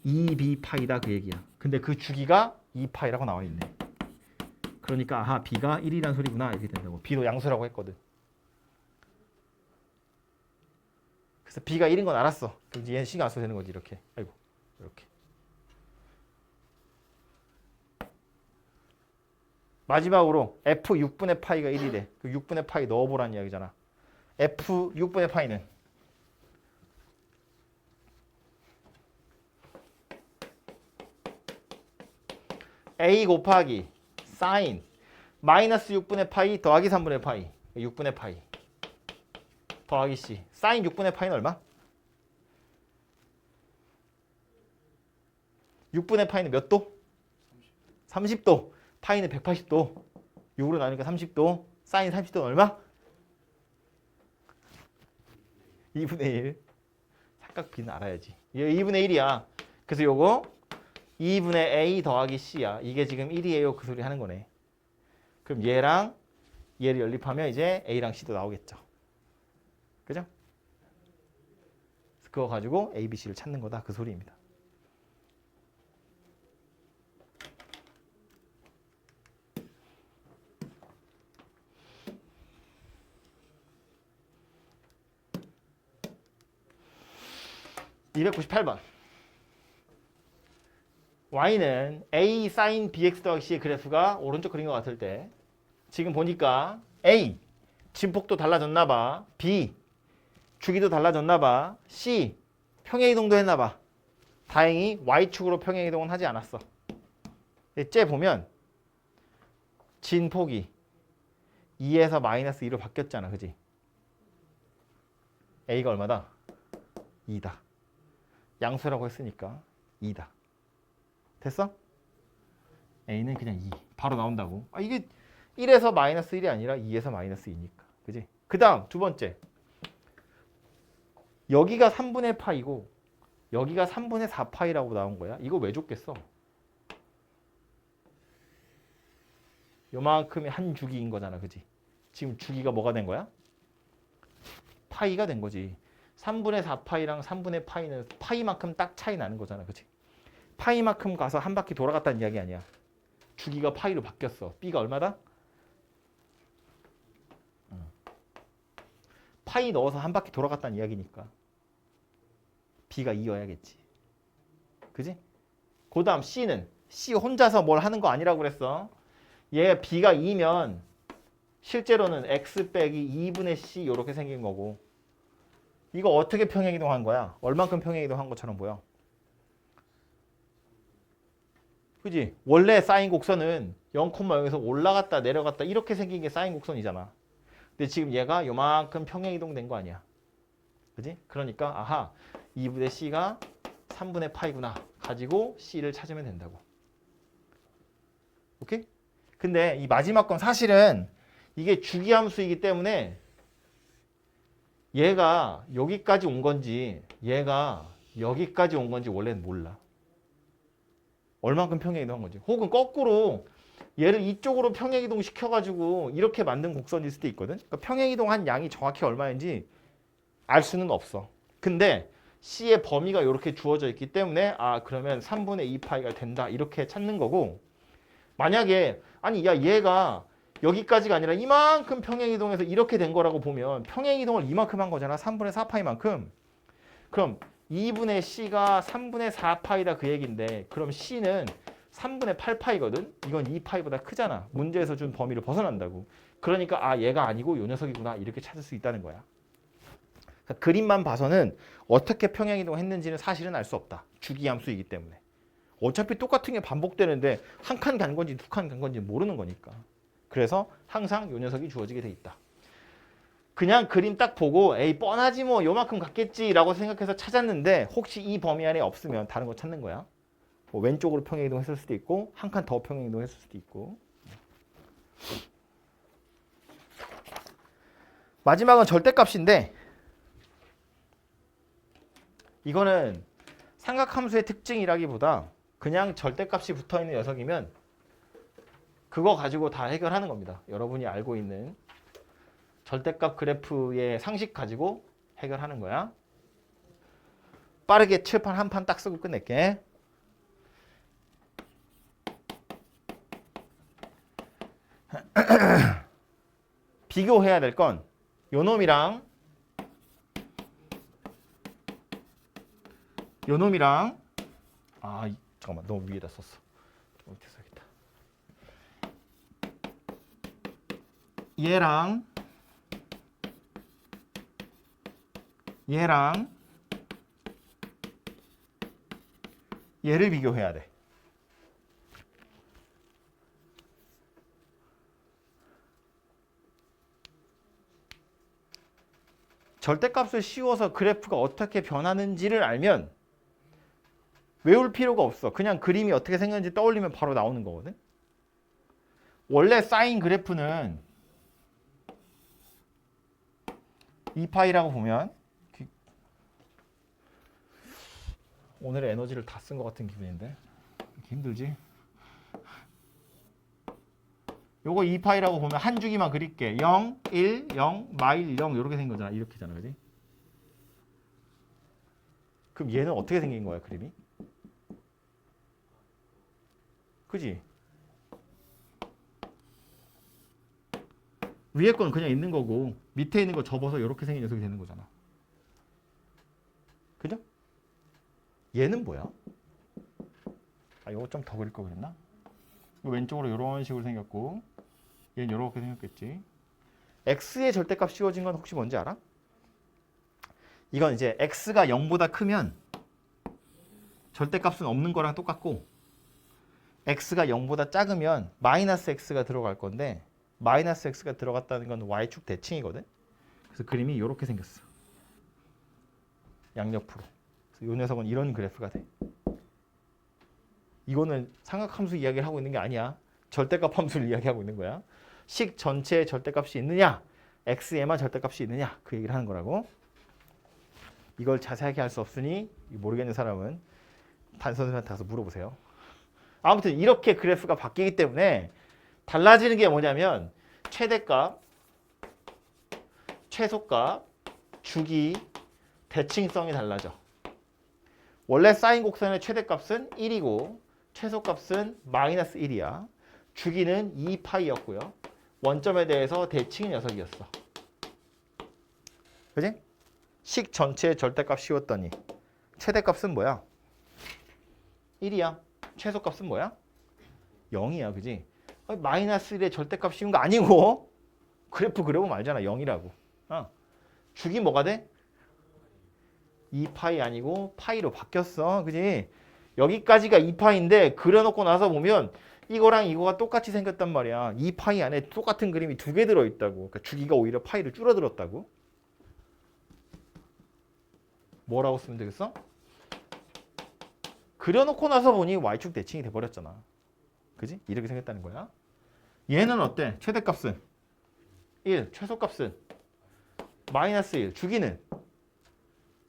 2b 파이다 그 얘기야. 근데 그 주기가 2파이라고 나와 있네. 그러니까 아하 b가 1이란 소리구나 이렇게 된다고. b도 양수라고 했거든. 그래서 b가 1인 건 알았어. 그럼 이제 얘는 신경 안 써도 되는 거지 이렇게. 아이고 이렇게. 마지막으로 f 6분의 파이가 1이 돼. 그 6분의 파이 넣어보라는 이야기잖아. f 6분의 파이는 a 곱하기 사인 마이너스 6분의 파이 더하기 3분의 파이 6분의 파이 더하기 c 사인 6분의 파이는 얼마? 6분의 파이는 몇 도? 30도. 파이는 180도. 6으로 나누니까 30도. 사인 30도는 얼마? 2분의 1. 삼각비는 알아야지. 이게 2분의 1이야. 그래서 요거 2분의 a 더하기 c야. 이게 지금 1이에요. 그 소리 하는 거네. 그럼 얘랑 얘를 연립하면 이제 a랑 c도 나오겠죠. 그죠? 그거 가지고 a, b, c를 찾는 거다. 그 소리입니다. (298번) y는 a sin bx 더하기 c의 그래프가 오른쪽 그린 것 같을 때 지금 보니까 a 진폭도 달라졌나 봐. b 주기도 달라졌나 봐. c 평행이동도 했나 봐. 다행히 y축으로 평행이동은 하지 않았어. 쟤 보면 진폭이 2에서 마이너스 2로 바뀌었잖아. 그지? a가 얼마다? 2다. 양수라고 했으니까 2다. 됐어? a는 그냥 2. 바로 나온다고. 아, 이게 1에서 마이너스 1이 아니라 2에서 마이너스 2니까. 그지? 그 다음 두 번째. 여기가 3분의 파이고 여기가 3분의 4파이라고 나온 거야. 이거 왜 줬겠어? 요만큼이 한 주기인 거잖아. 그지? 지금 주기가 뭐가 된 거야? 파이가 된 거지. 3분의 4파이랑 3분의 파이는 파이만큼 딱 차이 나는 거잖아. 그치? 파이만큼 가서 한 바퀴 돌아갔다는 이야기 아니야. 주기가 파이로 바뀌었어. b가 얼마다? 파이 넣어서 한 바퀴 돌아갔다는 이야기니까 b가 2여야겠지. 그지? 그 다음 c는 c 혼자서 뭘 하는 거 아니라고 그랬어. 얘 b가 2면 실제로는 x 빼기 2분의 c 이렇게 생긴 거고 이거 어떻게 평행이동한 거야? 얼만큼 평행이동한 것처럼 보여? 그지? 원래 사인 곡선은 0,0에서 올라갔다 내려갔다 이렇게 생긴 게 사인 곡선이잖아. 근데 지금 얘가 요만큼 평행이동 된 거 아니야. 그지? 그러니까 아하 2분의 c가 3분의 파이구나 가지고 c를 찾으면 된다고. 오케이? 근데 이 마지막 건 사실은 이게 주기함수이기 때문에 얘가 여기까지 온 건지 얘가 여기까지 온 건지 원래는 몰라. 얼만큼 평행이동한 건지. 혹은 거꾸로 얘를 이쪽으로 평행이동 시켜가지고 이렇게 만든 곡선일 수도 있거든. 그러니까 평행이동한 양이 정확히 얼마인지 알 수는 없어. 근데 C의 범위가 이렇게 주어져 있기 때문에 아 그러면 3분의 2파이가 된다 이렇게 찾는 거고 만약에 아니 야 얘가 여기까지가 아니라 이만큼 평행이동해서 이렇게 된 거라고 보면 평행이동을 이만큼 한 거잖아. 3분의 4파이만큼. 그럼 2분의 C가 3분의 4파이다 그 얘기인데 그럼 C는 3분의 8파이거든. 이건 2파이보다 크잖아. 문제에서 준 범위를 벗어난다고. 그러니까 아 얘가 아니고 요 녀석이구나 이렇게 찾을 수 있다는 거야. 그러니까 그림만 봐서는 어떻게 평행이동했는지는 사실은 알 수 없다. 주기함수이기 때문에. 어차피 똑같은 게 반복되는데 한 칸 간 건지 두 칸 간 건지 모르는 거니까. 그래서 항상 요 녀석이 주어지게 돼 있다. 그냥 그림 딱 보고 에이 뻔하지 뭐 요만큼 갔겠지라고 생각해서 찾았는데 혹시 이 범위 안에 없으면 다른 거 찾는 거야. 뭐 왼쪽으로 평행이동했을 수도 있고 한 칸 더 평행이동했을 수도 있고. 마지막은 절대값인데 이거는 삼각함수의 특징이라기보다 그냥 절대값이 붙어있는 녀석이면 그거 가지고 다 해결하는 겁니다. 여러분이 알고 있는 절대값 그래프의 상식 가지고 해결하는 거야. 빠르게 칠판 한 판 딱 쓰고 끝낼게. 비교해야 될 건 요놈이랑 요놈이랑 잠깐만 너무 위에다 썼어. 좀 밑에 써야겠다. 얘랑 얘를 비교해야 돼. 절대값을 씌워서 그래프가 어떻게 변하는지를 알면 외울 필요가 없어. 그냥 그림이 어떻게 생겼는지 떠올리면 바로 나오는 거거든. 원래 사인 그래프는 2파이라고 보면 오늘의 에너지를 다 쓴 것 같은 기분인데 이렇게 힘들지? 요거 2파이라고 보면 한 주기만 그릴게. 0, 1, 0, 마일 0 이렇게 생긴 거잖아. 이렇게잖아. 그지? 그럼 얘는 어떻게 생긴 거야, 그림이? 그지? 위에 건 그냥 있는 거고 밑에 있는 거 접어서 이렇게 생긴 녀석이 되는 거잖아. 그죠? 얘는 뭐야? 이거 좀 더 그릴 거 그랬나? 왼쪽으로 이런 식으로 생겼고 얘는 이렇게 생겼겠지. x의 절대값 씌워진 건 혹시 뭔지 알아? 이건 이제 x가 0보다 크면 절대값은 없는 거랑 똑같고 x가 0보다 작으면 마이너스 x가 들어갈 건데 마이너스 x가 들어갔다는 건 y축 대칭이거든. 그래서 그림이 이렇게 생겼어. 양옆으로. 그래서 이 녀석은 이런 그래프가 돼. 이거는 삼각함수 이야기를 하고 있는 게 아니야. 절대값 함수를 이야기하고 있는 거야. 식 전체에 절대값이 있느냐, x에만 절대값이 있느냐 그 얘기를 하는 거라고. 이걸 자세하게 할 수 없으니 모르겠는 사람은 반 선생님한테 가서 물어보세요. 아무튼 이렇게 그래프가 바뀌기 때문에 달라지는 게 뭐냐면 최대값, 최소값, 주기, 대칭성이 달라져. 원래 사인 곡선의 최대값은 1이고 최소값은 마이너스 1이야. 주기는 2파이였고요. 원점에 대해서 대칭 녀석이었어. 그지? 식 전체의 절대값 씌웠더니 최대값은 뭐야? 1이야. 최소값은 뭐야? 0이야. 그지? 마이너스 1의 절대값 씌운 거 아니고 그래프 그려보면 알잖아. 0이라고. 주기 뭐가 돼? 2파이 아니고 파이로 바뀌었어. 그지? 여기까지가 2파이인데 그려놓고 나서 보면 이거랑 이거가 똑같이 생겼단 말이야. 2파이 안에 똑같은 그림이 두 개 들어있다고. 그러니까 주기가 오히려 파이를 줄어들었다고. 뭐라고 쓰면 되겠어? 그려놓고 나서 보니 y축 대칭이 돼버렸잖아. 그지? 이렇게 생겼다는 거야. 얘는 어때? 최대값은 1, 최소값은 마이너스 1, 주기는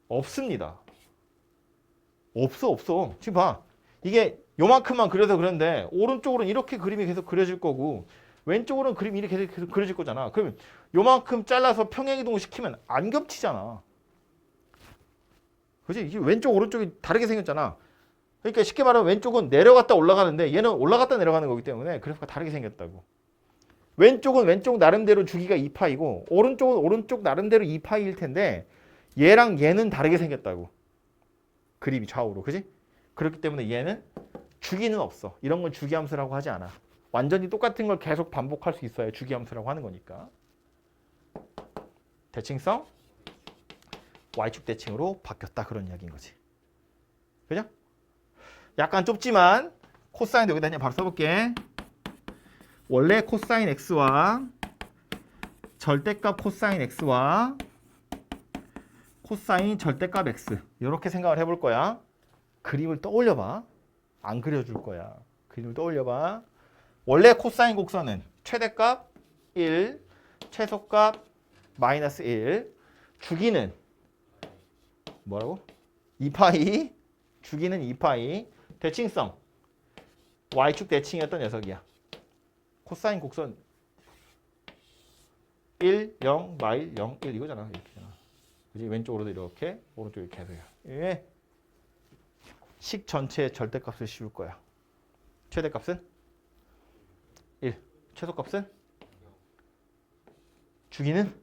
없습니다. 없어. 지금 봐. 이게 요만큼만 그려서 그런데 오른쪽으로는 이렇게 그림이 계속 그려질 거고 왼쪽으로는 그림이 이렇게 계속 그려질 거잖아. 그러면 요만큼 잘라서 평행이동을 시키면 안 겹치잖아. 그지? 이게 왼쪽 오른쪽이 다르게 생겼잖아. 그러니까 쉽게 말하면 왼쪽은 내려갔다 올라가는데 얘는 올라갔다 내려가는 거기 때문에 그래프가 다르게 생겼다고. 왼쪽은 왼쪽 나름대로 주기가 2파이고 오른쪽은 오른쪽 나름대로 2파이일 텐데 얘랑 얘는 다르게 생겼다고. 그림이 좌우로. 그지? 그렇기 때문에 얘는 주기는 없어. 이런 건 주기함수라고 하지 않아. 완전히 똑같은 걸 계속 반복할 수 있어야 주기함수라고 하는 거니까. 대칭성 y축 대칭으로 바뀌었다. 그런 이야기인 거지. 그죠? 약간 좁지만 코사인 여기다 그냥 바로 써볼게. 원래 코사인 x와 절대값 코사인 x와 코사인 절대값 x 이렇게 생각을 해볼 거야. 그림을 떠올려봐. 안 그려줄 거야. 그림을 떠올려봐. 원래 코사인 곡선은 최대값 1, 최소값 마이너스 1, 주기는 뭐라고? 2파이, 주기는 2파이, 대칭성 y축 대칭이었던 녀석이야. 코사인 곡선 1, 0, 마일, 0, 1 이거잖아. 이렇게잖아. 그지? 왼쪽으로도 이렇게, 오른쪽 이렇게 해서요. 예. 식 전체의 절대값을 씌울 거야. 최대값은 1, 최소값은 주기는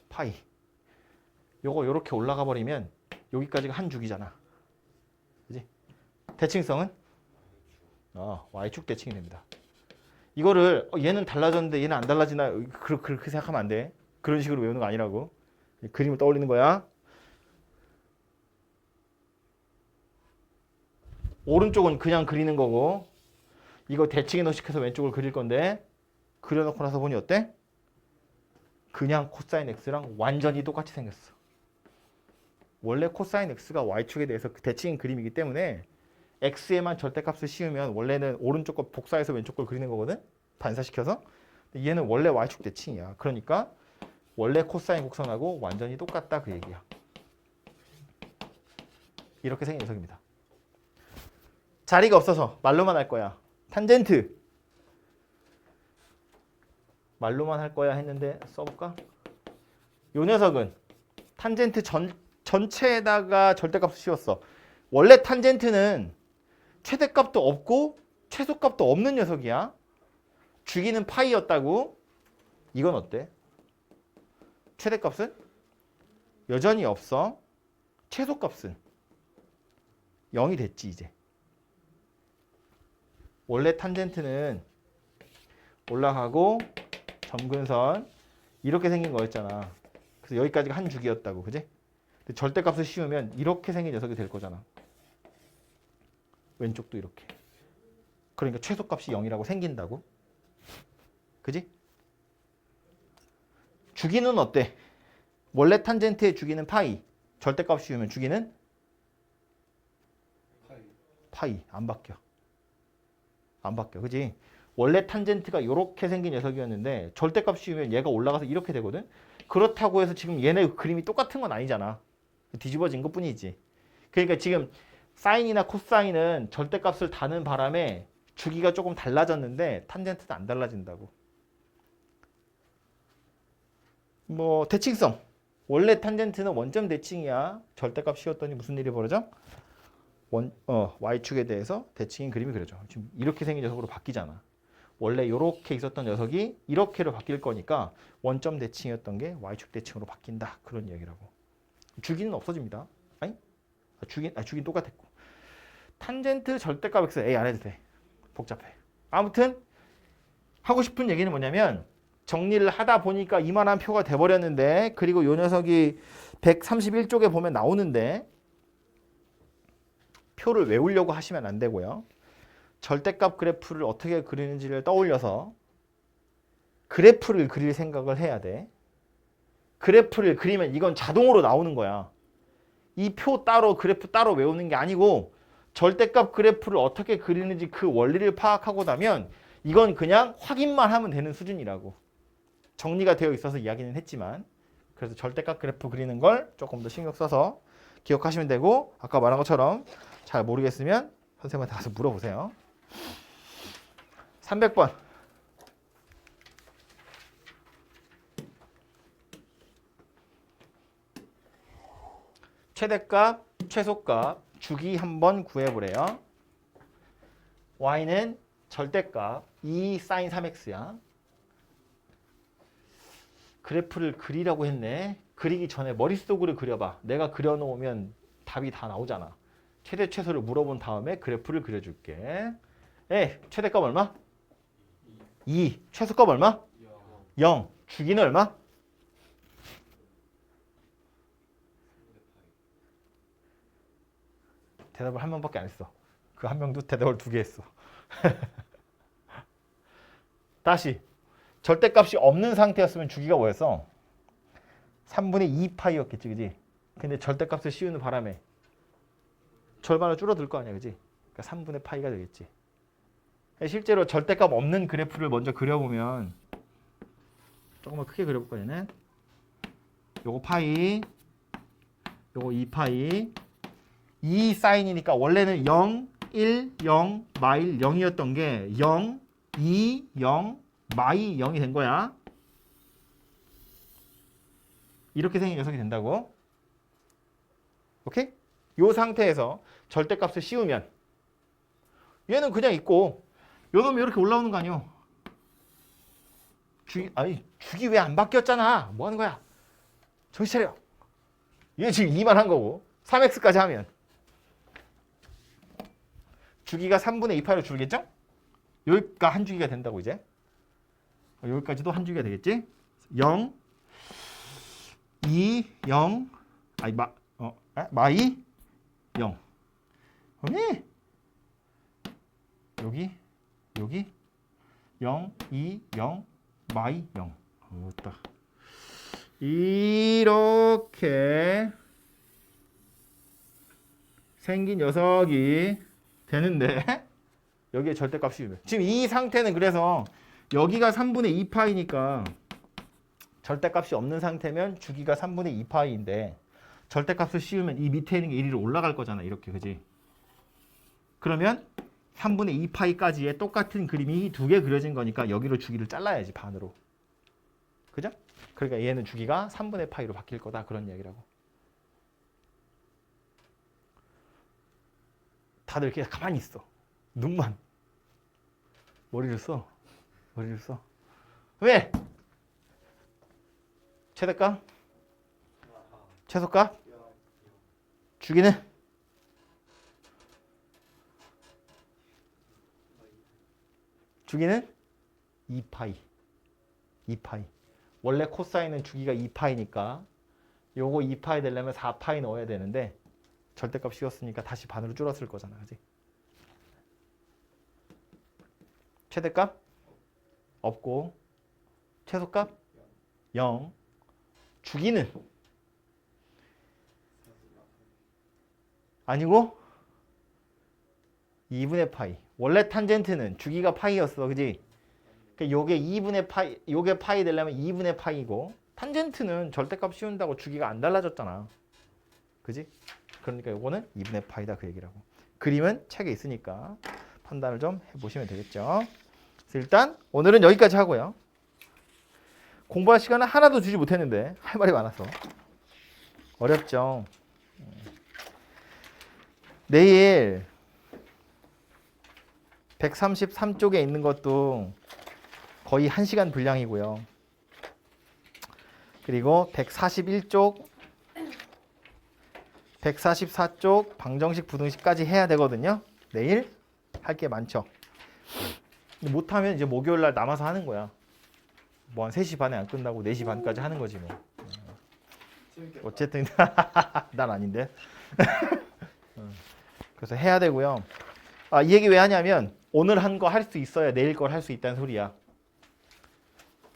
파이. 요거 요렇게 올라가 버리면 여기까지가 한 주기잖아. 그지? 대칭성은 y축 대칭이 됩니다. 이거를 얘는 달라졌는데 얘는 안 달라지나 그렇게 생각하면 안 돼. 그런 식으로 외우는 거 아니라고. 그림을 떠올리는 거야. 오른쪽은 그냥 그리는 거고 이거 대칭에 넣식해서 왼쪽을 그릴 건데 그려놓고 나서 보니 어때? 그냥 코사인 x랑 완전히 똑같이 생겼어. 원래 코사인 x가 y축에 대해서 대칭인 그림이기 때문에 x에만 절대값을 씌우면 원래는 오른쪽 거 복사해서 왼쪽 걸 그리는 거거든. 반사시켜서. 얘는 원래 y축 대칭이야. 그러니까 원래 코사인 곡선하고 완전히 똑같다 그 얘기야. 이렇게 생긴 녀석입니다. 자리가 없어서 말로만 할 거야. 탄젠트. 말로만 할 거야 했는데 써볼까? 요 녀석은 탄젠트 전체에다가 절대값을 씌웠어. 원래 탄젠트는 최대값도 없고 최소값도 없는 녀석이야. 주기는 파이였다고. 이건 어때? 최대값은 여전히 없어. 최소값은 0이 됐지 이제. 원래 탄젠트는 올라가고 점근선 이렇게 생긴 거였잖아. 그래서 여기까지가 한 주기였다고. 그지? 근데 절대값을 씌우면 이렇게 생긴 녀석이 될 거잖아. 왼쪽도 이렇게. 그러니까 최소값이 0이라고 생긴다고. 그지? 주기는 어때? 원래 탄젠트의 주기는 파이. 절대값 씌우면 주기는 파이. 안 바뀌어. 안 바뀌어. 그지? 원래 탄젠트가 이렇게 생긴 녀석이었는데 절대값 씌우면 얘가 올라가서 이렇게 되거든. 그렇다고 해서 지금 얘네 그림이 똑같은 건 아니잖아. 뒤집어진 것 뿐이지. 그러니까 지금 사인이나 코사인은 절대값을 다는 바람에 주기가 조금 달라졌는데 탄젠트는 안 달라진다고. 뭐 대칭성. 원래 탄젠트는 원점 대칭이야. 절대값 씌웠더니 무슨 일이 벌어져? y축에 대해서 대칭인 그림이 그려져. 지금 이렇게 생긴 녀석으로 바뀌잖아. 원래 이렇게 있었던 녀석이 이렇게로 바뀔 거니까 원점 대칭이었던 게 y축 대칭으로 바뀐다. 그런 이야기라고. 주기는 없어집니다. 아니? 주기는 똑같았고. 탄젠트 절대값 x A 안 해도 돼. 복잡해. 아무튼 하고 싶은 얘기는 뭐냐면 정리를 하다 보니까 이만한 표가 돼버렸는데 그리고 이 녀석이 131쪽에 보면 나오는데 표를 외우려고 하시면 안 되고요. 절대값 그래프를 어떻게 그리는지를 떠올려서 그래프를 그릴 생각을 해야 돼. 그래프를 그리면 이건 자동으로 나오는 거야. 이 표 따로 그래프 따로 외우는 게 아니고 절대값 그래프를 어떻게 그리는지 그 원리를 파악하고 나면 이건 그냥 확인만 하면 되는 수준이라고. 정리가 되어 있어서 이야기는 했지만 그래서 절대값 그래프 그리는 걸 조금 더 신경 써서 기억하시면 되고 아까 말한 것처럼 잘 모르겠으면 선생님한테 가서 물어보세요. 300번. 최대값, 최소값, 주기 한번 구해보래요. y는 절대값 2 sin 3x야. 그래프를 그리라고 했네. 그리기 전에 머릿속으로 그려봐. 내가 그려놓으면 답이 다 나오잖아. 최대 최소를 물어본 다음에 그래프를 그려줄게. 최대값 얼마? 2. 최소값 얼마? 0. 주기는 얼마? 대답을 한 명밖에 안 했어. 그 한 명도 대답을 2개 했어. 다시. 절대값이 없는 상태였으면 주기가 뭐였어? 3분의 2파이였겠지, 그지? 근데 절대값을 씌우는 바람에 절반으로 줄어들 거 아니야, 그지? 그러니까 3분의 파이가 되겠지. 실제로 절대값 없는 그래프를 먼저 그려보면 조금만 크게 그려볼 거예요. 요거 파이, 요거 2파이, 2 사인이니까 원래는 0, 1, 0, 마일 0이었던 게 0, 2, 0, 마이 0이 된 거야. 이렇게 생긴 녀석이 된다고. 오케이? 이 상태에서 절대값을 씌우면 얘는 그냥 있고 요 놈이 이렇게 올라오는 거 아니요? 주기 왜 안 바뀌었잖아. 뭐 하는 거야? 정신 차려. 얘 지금 2만 한 거고 3x까지 하면 주기가 3분의 2파이로 줄겠죠? 여기가 한 주기가 된다고 이제. 여기까지도 한 주기가 되겠지? 0, 2, 0, 마이 0. 그러니 여기 0, 2, 0, 마이 0. 딱 이렇게 생긴 녀석이 되는데 여기에 절대값이 지금 이 상태는 그래서 여기가 3분의 2파이니까 절대값이 없는 상태면 주기가 3분의 2파이인데 절대값을 씌우면 이 밑에 있는 게 이리로 올라갈 거잖아. 이렇게, 그지? 그러면 3분의 2파이까지의 똑같은 그림이 2개 그려진 거니까 여기로 주기를 잘라야지, 반으로. 그죠? 그러니까 얘는 주기가 3분의 파이로 바뀔 거다. 그런 얘기라고. 다들 이렇게 가만히 있어. 눈만. 머리를 써. 왜? 최대값? 최소값? 주기는? 주기는? 2파이. 원래 코사인은 주기가 2파이니까 요거 2파이 되려면 4파이 넣어야 되는데 절대값 씌웠으니까 다시 반으로 줄었을 거잖아. 그지? 최대값? 없고 최소값? 0. 주기는? 아니고 2분의 파이. 원래 탄젠트는 주기가 파이였어. 그지? 그러니까 요게 2분의 파이, 요게 파이 되려면 2분의 파이고 탄젠트는 절대값 씌운다고 주기가 안 달라졌잖아. 그지? 그러니까 요거는 2분의 파이다 그 얘기라고. 그림은 책에 있으니까 판단을 좀 해보시면 되겠죠. 그래서 일단 오늘은 여기까지 하고요. 공부할 시간은 하나도 주지 못했는데 할 말이 많아서 어렵죠. 내일 133쪽에 있는 것도 거의 1시간 분량이고요. 그리고 141쪽, 144쪽 방정식, 부등식까지 해야 되거든요. 내일 할 게 많죠. 근데 못하면 이제 목요일 날 남아서 하는 거야. 뭐 한 3시 반에 안 끝나고 4시 반까지 하는 거지 뭐. 어쨌든 난 아닌데. 그래서 해야 되고요. 이 얘기 왜 하냐면 오늘 한 거 할 수 있어야 내일 걸 할 수 있다는 소리야.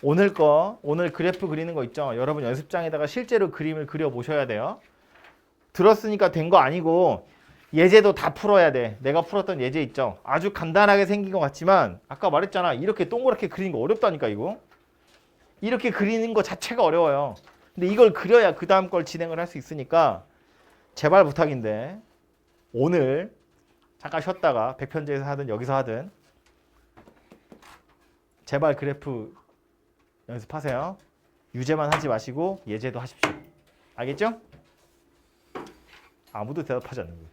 오늘 그래프 그리는 거 있죠. 여러분 연습장에다가 실제로 그림을 그려 보셔야 돼요. 들었으니까 된 거 아니고 예제도 다 풀어야 돼. 내가 풀었던 예제 있죠. 아주 간단하게 생긴 것 같지만 아까 말했잖아. 이렇게 동그랗게 그리는 거 어렵다니까 이거. 이렇게 그리는 거 자체가 어려워요. 근데 이걸 그려야 그 다음 걸 진행을 할 수 있으니까 제발 부탁인데 오늘 잠깐 쉬었다가 백편제에서 하든 여기서 하든 제발 그래프 연습하세요. 유제만 하지 마시고 예제도 하십시오. 알겠죠? 아무도 대답하지 않는 거예요.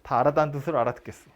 다 알아다는 뜻으로 알아듣겠어.